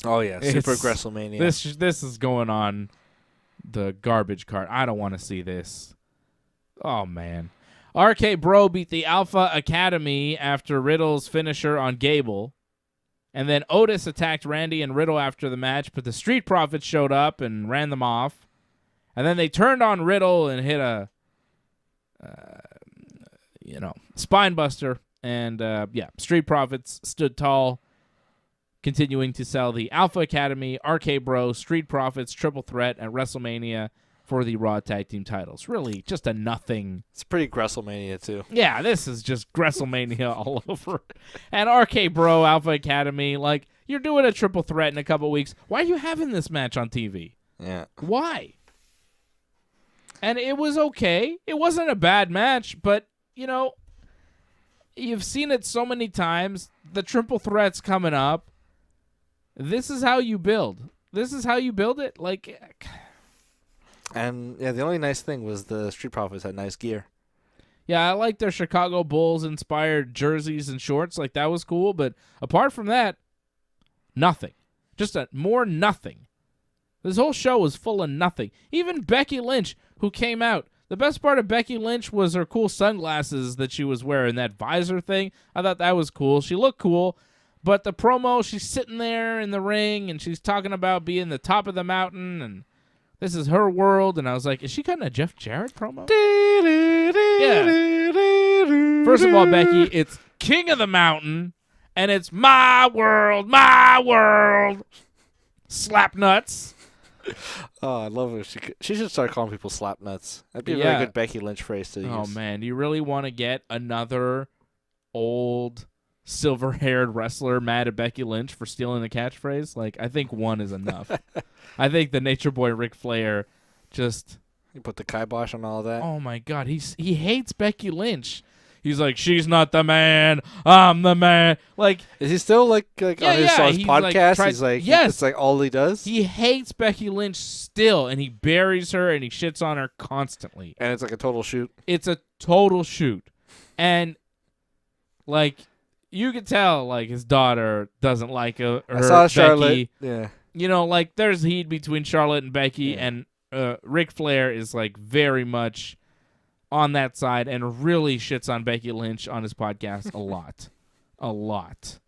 Oh, yeah. Super WrestleMania. This is going on the garbage cart. I don't want to see this. Oh, man. RK Bro beat the Alpha Academy after Riddle's finisher on Gable. And then Otis attacked Randy and Riddle after the match, but the Street Profits showed up and ran them off. And then they turned on Riddle and hit a, spine buster. And, Street Profits stood tall, continuing to sell the Alpha Academy, RK Bro, Street Profits, Triple Threat at WrestleMania for the Raw Tag Team titles. Really, just a nothing. It's pretty WrestleMania, too. Yeah, this is just WrestleMania all over. And RK Bro, Alpha Academy, like, you're doing a Triple Threat in a couple weeks. Why are you having this match on TV? Yeah. Why? And it was okay. It wasn't a bad match, but, you've seen it so many times. The Triple Threat's coming up. This is how you build. This is how you build it. Like... And, yeah, the only nice thing was the Street Profits had nice gear. Yeah, I like their Chicago Bulls-inspired jerseys and shorts. Like, that was cool. But apart from that, nothing. Just more nothing. This whole show was full of nothing. Even Becky Lynch, who came out. The best part of Becky Lynch was her cool sunglasses that she was wearing, that visor thing. I thought that was cool. She looked cool. But the promo, she's sitting there in the ring, and she's talking about being the top of the mountain, and this is her world. And I was like, is she cutting a Jeff Jarrett promo? Yeah. First of all, Becky, it's King of the Mountain, and it's my world, my world. Slap nuts. Oh, I love it. She should start calling people slap nuts. That'd be a really good Becky Lynch phrase to use. Oh, man. Do you really want to get another old silver-haired wrestler mad at Becky Lynch for stealing the catchphrase? Like, I think one is enough. I think the Nature Boy Ric Flair just... You put the kibosh on all of that? Oh, my God. He hates Becky Lynch. He's like, she's not the man. I'm the man. Like, is he still on his podcast? He's like, yes, it's like all he does. He hates Becky Lynch still, and he buries her and he shits on her constantly. And it's like a total shoot. It's a total shoot, and like you could tell, like his daughter doesn't like her. I saw Charlotte. Yeah, like there's heat between Charlotte and Becky, and Ric Flair is like very much on that side and really shits on Becky Lynch on his podcast a lot. A lot.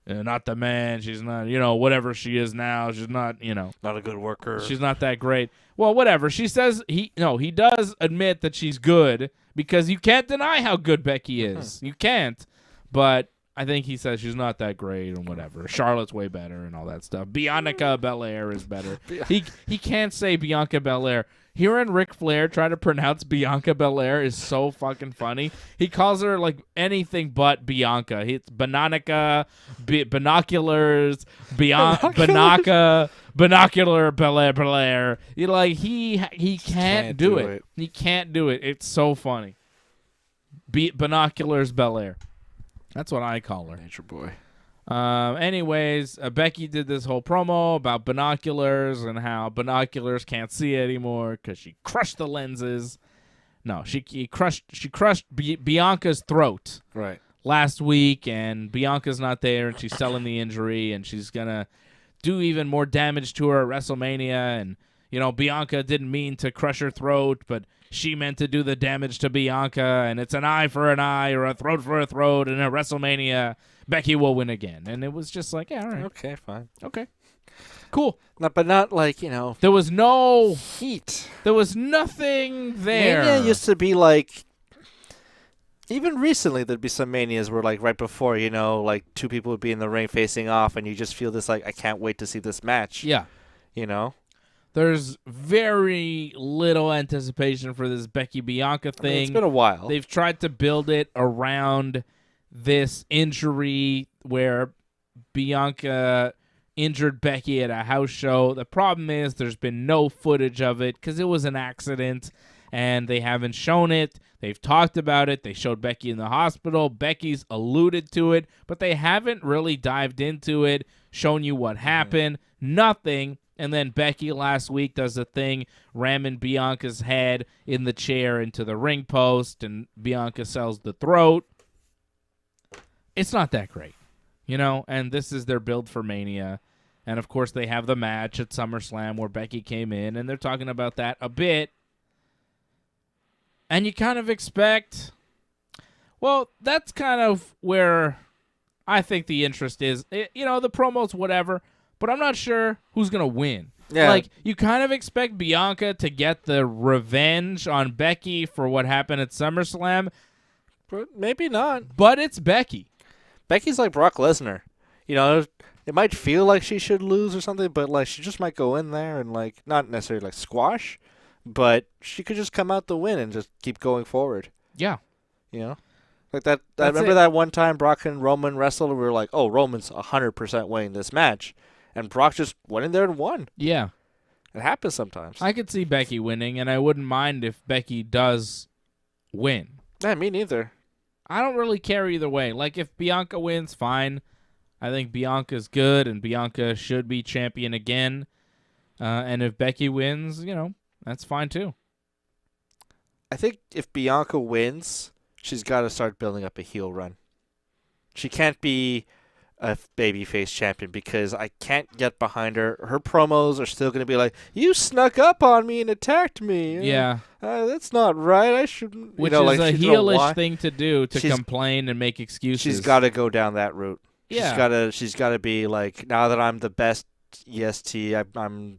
Not the man. She's not, whatever she is now. She's not, not a good worker. She's not that great. Well, whatever. She says he does admit that she's good because you can't deny how good Becky is. You can't. But I think he says she's not that great and whatever. Charlotte's way better and all that stuff. Bianca Belair is better. He can't say Bianca Belair. Hearing Ric Flair try to pronounce Bianca Belair is so fucking funny. He calls her like anything but Bianca. It's Bananica, binoculars, Banaca, binocular Belair. He can't do it. He can't do it. It's so funny. Binoculars Belair. That's what I call her. Nature Boy. Anyways, Becky did this whole promo about binoculars and how binoculars can't see anymore because she crushed the lenses. No, she crushed Bianca's throat last week, and Bianca's not there, and she's selling the injury, and she's gonna do even more damage to her at WrestleMania. And Bianca didn't mean to crush her throat, but she meant to do the damage to Bianca, and it's an eye for an eye or a throat for a throat, and at WrestleMania, Becky will win again. And it was just like, yeah, all right. Okay, fine. Okay. Cool. But not like, There was no heat. There was nothing there. Mania used to be like, even recently there'd be some Manias where like right before, like two people would be in the ring facing off and you just feel this like, I can't wait to see this match. Yeah. There's very little anticipation for this Becky-Bianca thing. It's been a while. They've tried to build it around this injury where Bianca injured Becky at a house show. The problem is there's been no footage of it because it was an accident, and they haven't shown it. They've talked about it. They showed Becky in the hospital. Becky's alluded to it, but they haven't really dived into it, shown you what happened. Nothing. And then Becky last week does a thing, ramming Bianca's head in the chair into the ring post, and Bianca sells the throat. It's not that great, and this is their build for Mania. And, of course, they have the match at SummerSlam where Becky came in, and they're talking about that a bit. And you kind of expect, well, that's kind of where I think the interest is. The promos, whatever. But I'm not sure who's going to win. Yeah. Like, you kind of expect Bianca to get the revenge on Becky for what happened at SummerSlam. But maybe not. But it's Becky. Becky's like Brock Lesnar. It might feel like she should lose or something, but like she just might go in there and like not necessarily like squash, but she could just come out the win and just keep going forward. Yeah. Like that. I remember that one time Brock and Roman wrestled, and we were like, oh, Roman's 100% winning this match. And Brock just went in there and won. Yeah. It happens sometimes. I could see Becky winning, and I wouldn't mind if Becky does win. Yeah, me neither. I don't really care either way. Like, if Bianca wins, fine. I think Bianca's good, and Bianca should be champion again. And if Becky wins, that's fine too. I think if Bianca wins, she's got to start building up a heel run. She can't be a babyface champion because I can't get behind her. Her promos are still going to be like, you snuck up on me and attacked me. Yeah. That's not right. I shouldn't. Which is a heelish thing to do, to complain and make excuses. She's got to go down that route. Yeah. She's got to be like, now that I'm the best EST, I'm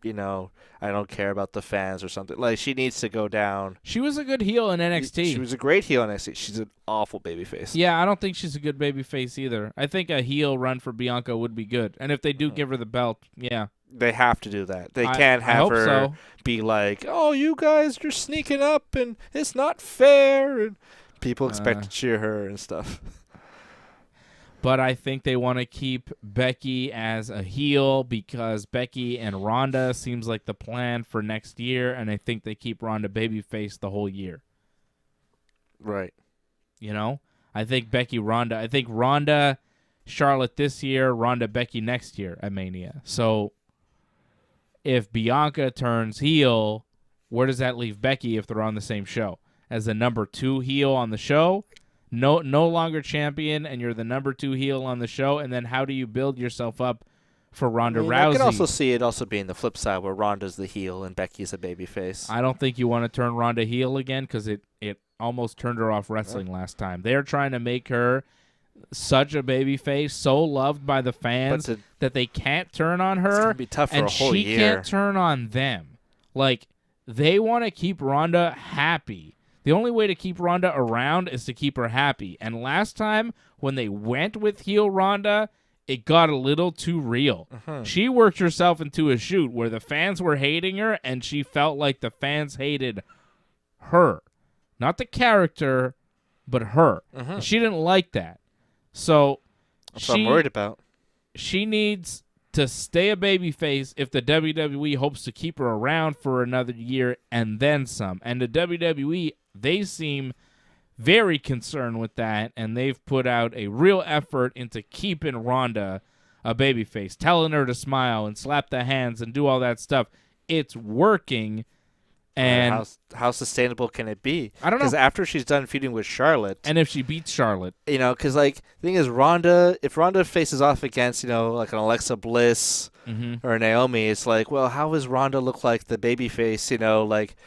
I don't care about the fans or something. Like, she needs to go down. She was a good heel in NXT. She was a great heel in NXT. She's an awful babyface. Yeah, I don't think she's a good babyface either. I think a heel run for Bianca would be good. And if they do give her the belt, yeah. They have to do that. They can't have her be like, oh, you guys, you're sneaking up and it's not fair. And people expect to cheer her and stuff. But I think they want to keep Becky as a heel because Becky and Ronda seems like the plan for next year, and I think they keep Ronda babyface the whole year. Right. I think Ronda, Charlotte this year, Ronda, Becky next year at Mania. So if Bianca turns heel, where does that leave Becky if they're on the same show? As the number 2 heel on the show? No longer champion, and you're the number 2 heel on the show, and then how do you build yourself up for Ronda Rousey? I can also see it also being the flip side where Ronda's the heel and Becky's a babyface. I don't think you want to turn Ronda heel again because it almost turned her off wrestling last time. They're trying to make her such a babyface, so loved by the fans that they can't turn on her. It's going to be tough for a whole year. And she can't turn on them. Like, they want to keep Ronda happy. The only way to keep Ronda around is to keep her happy. And last time, when they went with heel Ronda, it got a little too real. She worked herself into a shoot where the fans were hating her, and she felt like the fans hated her. Not the character, but her. She didn't like that. So that's what I'm worried about. She needs to stay a babyface if the WWE hopes to keep her around for another year and then some. And the WWE, they seem very concerned with that, and they've put out a real effort into keeping Ronda a babyface, telling her to smile and slap the hands and do all that stuff. It's working, And how sustainable can it be? I don't know. Because after she's done feuding with Charlotte, and if she beats Charlotte, because like the thing is, if Ronda faces off against like an Alexa Bliss or Naomi, it's like, well, how does Ronda look like the babyface? Like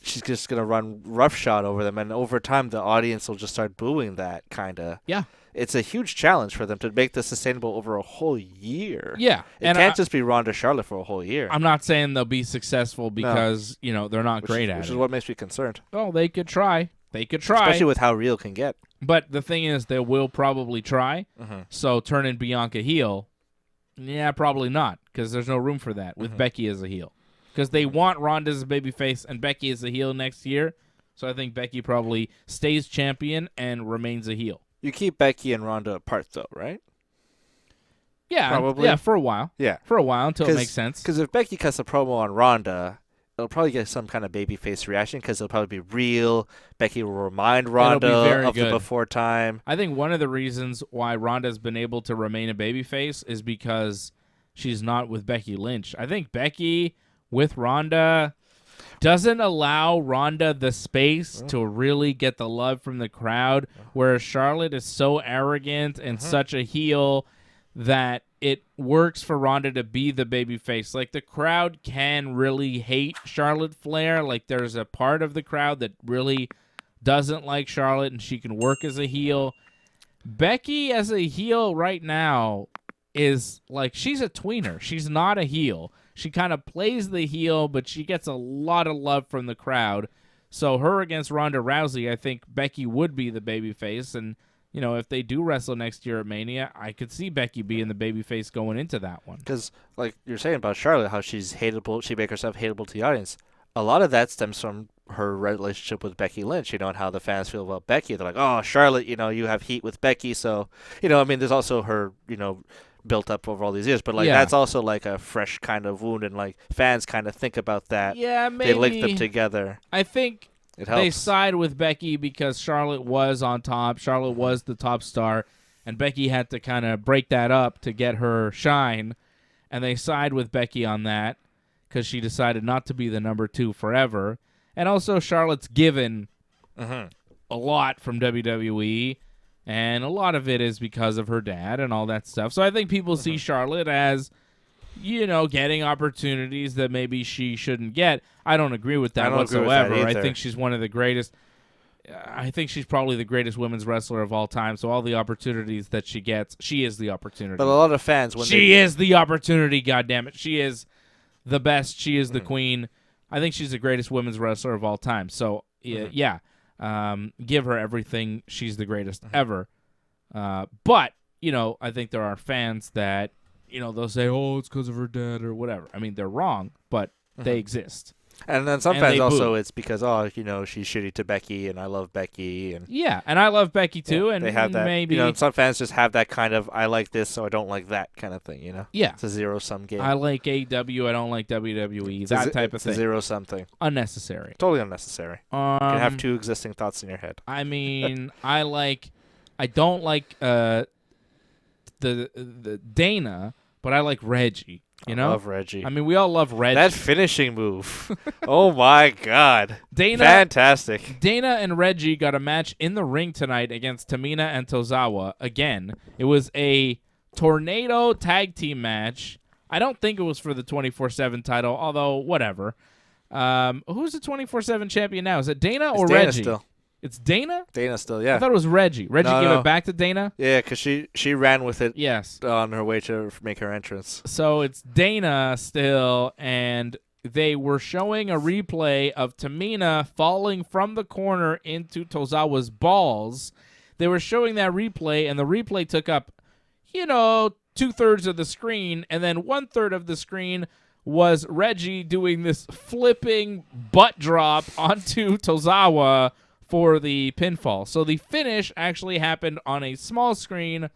she's just gonna run roughshod over them, and over time the audience will just start booing that kind of. Yeah. It's a huge challenge for them to make this sustainable over a whole year. Yeah. It can't just be Ronda Charlotte for a whole year. I'm not saying they'll be successful because, they're not great at it. Which is what makes me concerned. Oh, they could try. Especially with how real it can get. But the thing is, they will probably try. Mm-hmm. So turning Bianca heel, yeah, probably not, because there's no room for that with Becky as a heel. Because they want Ronda as a babyface and Becky as a heel next year. So I think Becky probably stays champion and remains a heel. You keep Becky and Ronda apart, though, right? Yeah, probably. Yeah, for a while. Yeah, for a while until it makes sense. Because if Becky cuts a promo on Ronda, it'll probably get some kind of babyface reaction because it'll probably be real. Becky will remind Ronda of the before time. I think one of the reasons why Ronda's been able to remain a babyface is because she's not with Becky Lynch. I think Becky with Ronda doesn't allow Ronda the space to really get the love from the crowd, whereas Charlotte is so arrogant and such a heel that it works for Ronda to be the babyface. Like, the crowd can really hate Charlotte Flair. Like, there's a part of the crowd that really doesn't like Charlotte, and she can work as a heel. Becky as a heel right now is, like, she's a tweener. She's not a heel. She kind of plays the heel, but she gets a lot of love from the crowd. So her against Ronda Rousey, I think Becky would be the babyface. And, if they do wrestle next year at Mania, I could see Becky being the babyface going into that one. Because, like you're saying about Charlotte, how she's hateable, she makes herself hateable to the audience. A lot of that stems from her relationship with Becky Lynch, and how the fans feel about Becky. They're like, oh, Charlotte, you have heat with Becky. So, there's also her, built up over all these years, but that's also like a fresh kind of wound, and like fans kind of think about that. Yeah, maybe they link them together. I think it helps. They side with Becky because Charlotte was on top. Charlotte was the top star, and Becky had to kind of break that up to get her shine, and they side with Becky on that because she decided not to be the number 2 forever. And also, Charlotte's given a lot from WWE. And a lot of it is because of her dad and all that stuff. So I think people see Charlotte as, getting opportunities that maybe she shouldn't get. I don't agree with that whatsoever. I think she's one of the greatest. I think she's probably the greatest women's wrestler of all time. So all the opportunities that she gets, she is the opportunity. But a lot of fans, she is the opportunity. Goddammit, she is the best. She is the queen. I think she's the greatest women's wrestler of all time. So yeah. Give her everything. She's the greatest ever. But, I think there are fans that, they'll say, oh, it's because of her dad or whatever. I mean, they're wrong, but they exist. And then some fans also, it's because, she's shitty to Becky, and I love Becky. And yeah, and I love Becky too. And they have that. Maybe, some fans just have that kind of, I like this, so I don't like that kind of thing, Yeah. It's a zero-sum game. I like AEW, I don't like WWE, that type of thing. It's a zero-sum thing. Unnecessary. Totally unnecessary. You can have two existing thoughts in your head. I mean, I don't like the Dana, but I like Reggie. I love Reggie. I mean, we all love Reggie. That finishing move. Oh, my God. Dana, fantastic. Dana and Reggie got a match in the ring tonight against Tamina and Tozawa. Again, it was a tornado tag team match. I don't think it was for the 24/7 title, although whatever. Who's the 24/7 champion now? Is it Dana or Dana Reggie? Still. It's Dana? Dana still, yeah. I thought it was Reggie. Reggie gave it back to Dana? Yeah, because she ran with it yes. on her way to make her entrance. So it's Dana still, and they were showing a replay of Tamina falling from the corner into Tozawa's balls. They were showing that replay, and the replay took up, 2/3 of the screen, and then 1/3 of the screen was Reggie doing this flipping butt drop onto Tozawa for the pinfall. So the finish actually happened on a small screen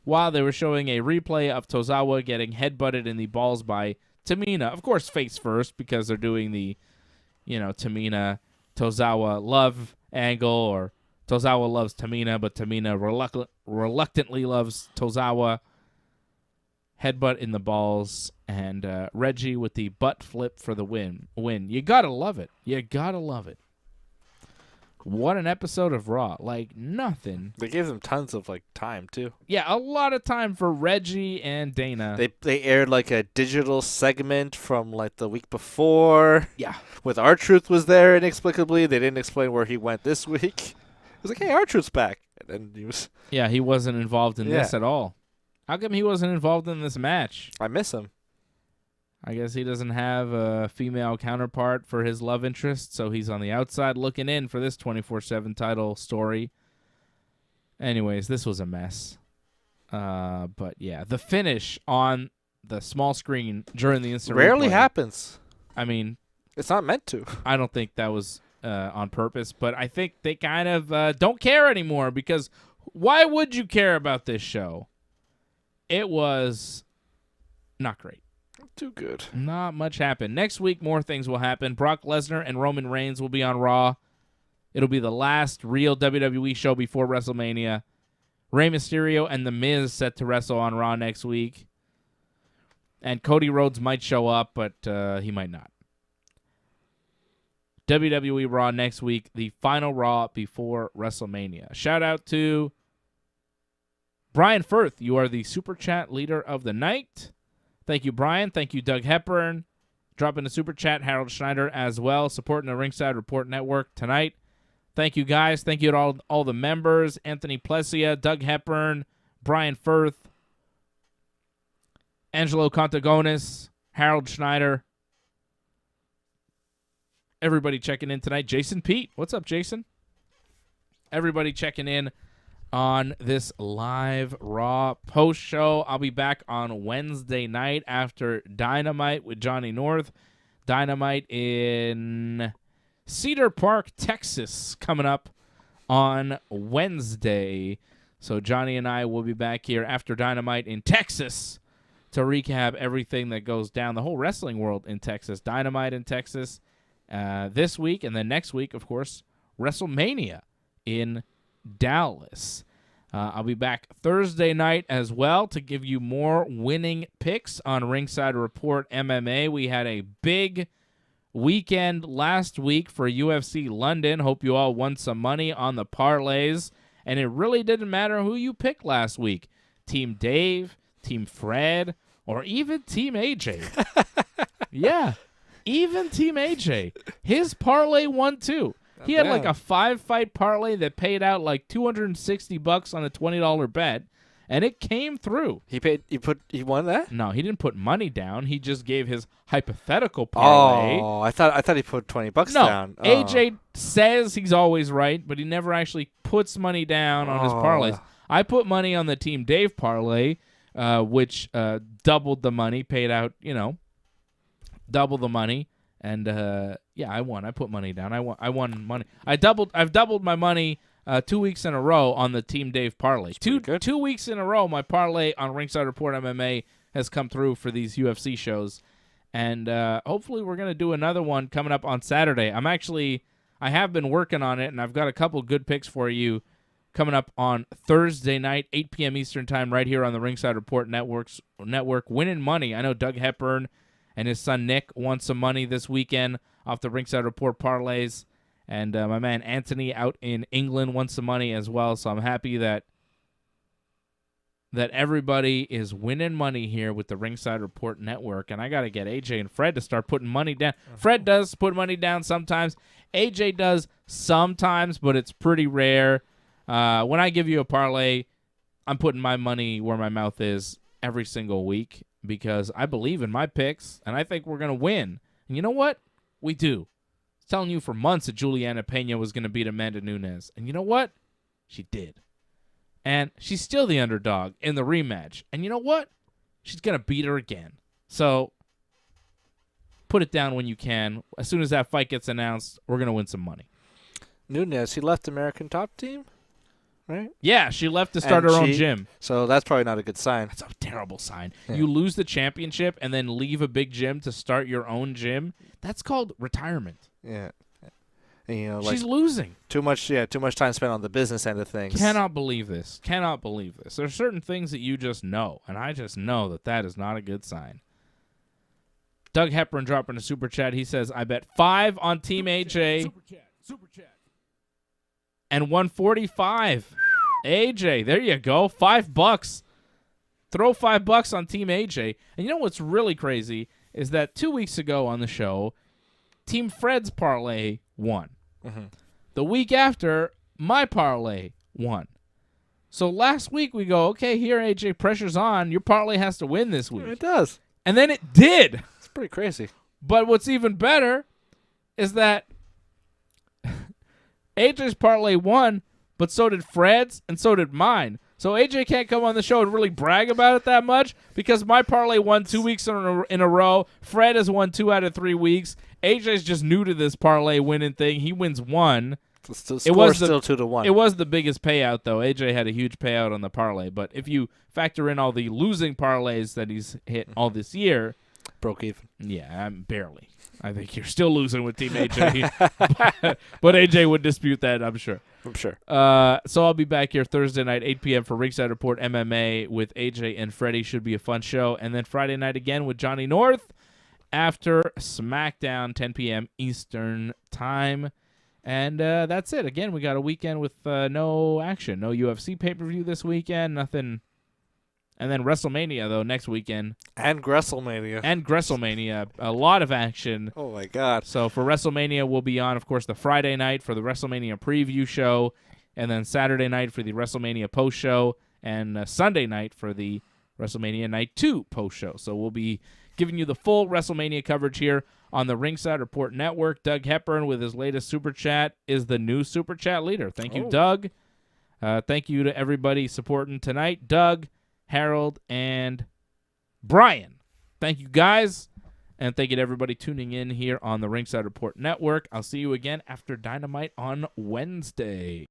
while they were showing a replay of Tozawa getting headbutted in the balls by Tamina. Of course, face first, because they're doing the, Tamina-Tozawa love angle, or Tozawa loves Tamina, but Tamina reluctantly loves Tozawa. headbutt in the balls, and Reggie with the butt flip for the win. You gotta love it. You gotta love it. What an episode of Raw. Like, nothing. They gave them tons of time too. Yeah, a lot of time for Reggie and Dana. They aired a digital segment from the week before. Yeah. With R-Truth was there inexplicably. They didn't explain where he went this week. It was hey, R-Truth's back. And then he was... Yeah, he wasn't involved in this at all. How come he wasn't involved in this match? I miss him. I guess he doesn't have a female counterpart for his love interest, so he's on the outside looking in for this 24/7 title story. Anyways, this was a mess. But yeah, the finish on the small screen during the instant rarely replay, happens. I mean, it's not meant to. I don't think that was on purpose, but I think they kind of don't care anymore, because why would you care about this show? It was not great. Too good. Not much happened. Next week, more things will happen. Brock Lesnar and Roman Reigns will be on Raw. It'll be the last real WWE show before WrestleMania. Rey Mysterio and The Miz set to wrestle on Raw next week. And Cody Rhodes might show up, but he might not. WWE Raw next week, the final Raw before WrestleMania. Shout out to Brian Firth. You are the Super Chat leader of the night. Thank you, Brian. Thank you, Doug Hepburn. Dropping a Super Chat, Harold Schneider as well, supporting the Ringside Report Network tonight. Thank you, guys. Thank you to all the members. Anthony Plessia, Doug Hepburn, Brian Firth, Angelo Contagonis, Harold Schneider. Everybody checking in tonight. Jason Pete. What's up, Jason? Everybody checking in on this live Raw post show. I'll be back on Wednesday night after Dynamite with Johnny North. Dynamite in Cedar Park, Texas, coming up on Wednesday. So Johnny and I will be back here after Dynamite in Texas to recap everything that goes down, the whole wrestling world in Texas. Dynamite in Texas this week, and then next week, of course, WrestleMania in Dallas. I'll be back Thursday night as well to give you more winning picks on Ringside Report MMA. We had a big weekend last week for UFC London. Hope you all won some money on the parlays. And it really didn't matter who you picked last week. Team Dave, Team Fred, or even Team AJ. Yeah, even Team AJ. His parlay won too. He had a 5-fight parlay that paid out $260 on a $20 bet, and it came through. He won that? No, he didn't put money down. He just gave his hypothetical parlay. Oh, I thought he put $20 down. No, AJ says he's always right, but he never actually puts money down on his parlays. I put money on the Team Dave parlay, which doubled the money, paid out, double the money. And yeah, I won. I put money down. I won money. I've doubled my money 2 weeks in a row on the Team Dave parlay. Two weeks in a row, my parlay on Ringside Report MMA has come through for these UFC shows, and hopefully we're gonna do another one coming up on Saturday. I have been working on it, and I've got a couple good picks for you coming up on Thursday night, 8 p.m. Eastern time, right here on the Ringside Report Network. Winning money. I know Doug Hepburn and his son Nick won some money this weekend off the Ringside Report parlays. And my man Anthony out in England won some money as well. So I'm happy that everybody is winning money here with the Ringside Report Network. And I got to get AJ and Fred to start putting money down. Fred does put money down sometimes. AJ does sometimes, but it's pretty rare. When I give you a parlay, I'm putting my money where my mouth is every single week, because I believe in my picks, and I think we're going to win. And you know what? We do. I was telling you for months that Juliana Pena was going to beat Amanda Nunes. And you know what? She did. And she's still the underdog in the rematch. And you know what? She's going to beat her again. So put it down when you can. As soon as that fight gets announced, we're going to win some money. Nunes, he left American Top Team? Right? Yeah, she left to start her own gym. So that's probably not a good sign. That's a terrible sign. Yeah. You lose the championship and then leave a big gym to start your own gym. That's called retirement. Yeah. She's losing. Too much time spent on the business end of things. Cannot believe this. There are certain things that you just know, and I just know that is not a good sign. Doug Hepburn dropping a super chat. He says, I bet 5 on Team AJ. Super chat. And 145. AJ, there you go. $5. Throw $5 on Team AJ. And you know what's really crazy is that 2 weeks ago on the show, Team Fred's parlay won. Mm-hmm. The week after, my parlay won. So last week we go, okay, here, AJ, pressure's on. Your parlay has to win this week. It does. And then it did. It's pretty crazy. But what's even better is that AJ's parlay won, but so did Fred's and so did mine. So AJ can't come on the show and really brag about it that much because my parlay won 2 weeks in a row. Fred has won 2 out of 3 weeks. AJ's just new to this parlay winning thing. He wins 1. Still 2-1. It was the biggest payout, though. AJ had a huge payout on the parlay. But if you factor in all the losing parlays that he's hit all this year. Broke even. Yeah, barely. I think you're still losing with Team AJ. but AJ would dispute that, I'm sure. So I'll be back here Thursday night, 8 p.m. for Ringside Report MMA with AJ and Freddie. Should be a fun show. And then Friday night again with Johnny North after SmackDown, 10 p.m. Eastern Time. And that's it. Again, we got a weekend with no action. No UFC pay-per-view this weekend. Nothing. And then WrestleMania, though, next weekend. And WrestleMania. A lot of action. Oh, my God. So for WrestleMania, we'll be on, of course, the Friday night for the WrestleMania preview show. And then Saturday night for the WrestleMania post show. And Sunday night for the WrestleMania Night 2 post show. So we'll be giving you the full WrestleMania coverage here on the Ringside Report Network. Doug Hepburn with his latest super chat is the new super chat leader. Thank you, Doug. Thank you to everybody supporting tonight. Doug, Harold, and Brian. Thank you, guys. And thank you to everybody tuning in here on the Ringside Report Network. I'll see you again after Dynamite on Wednesday.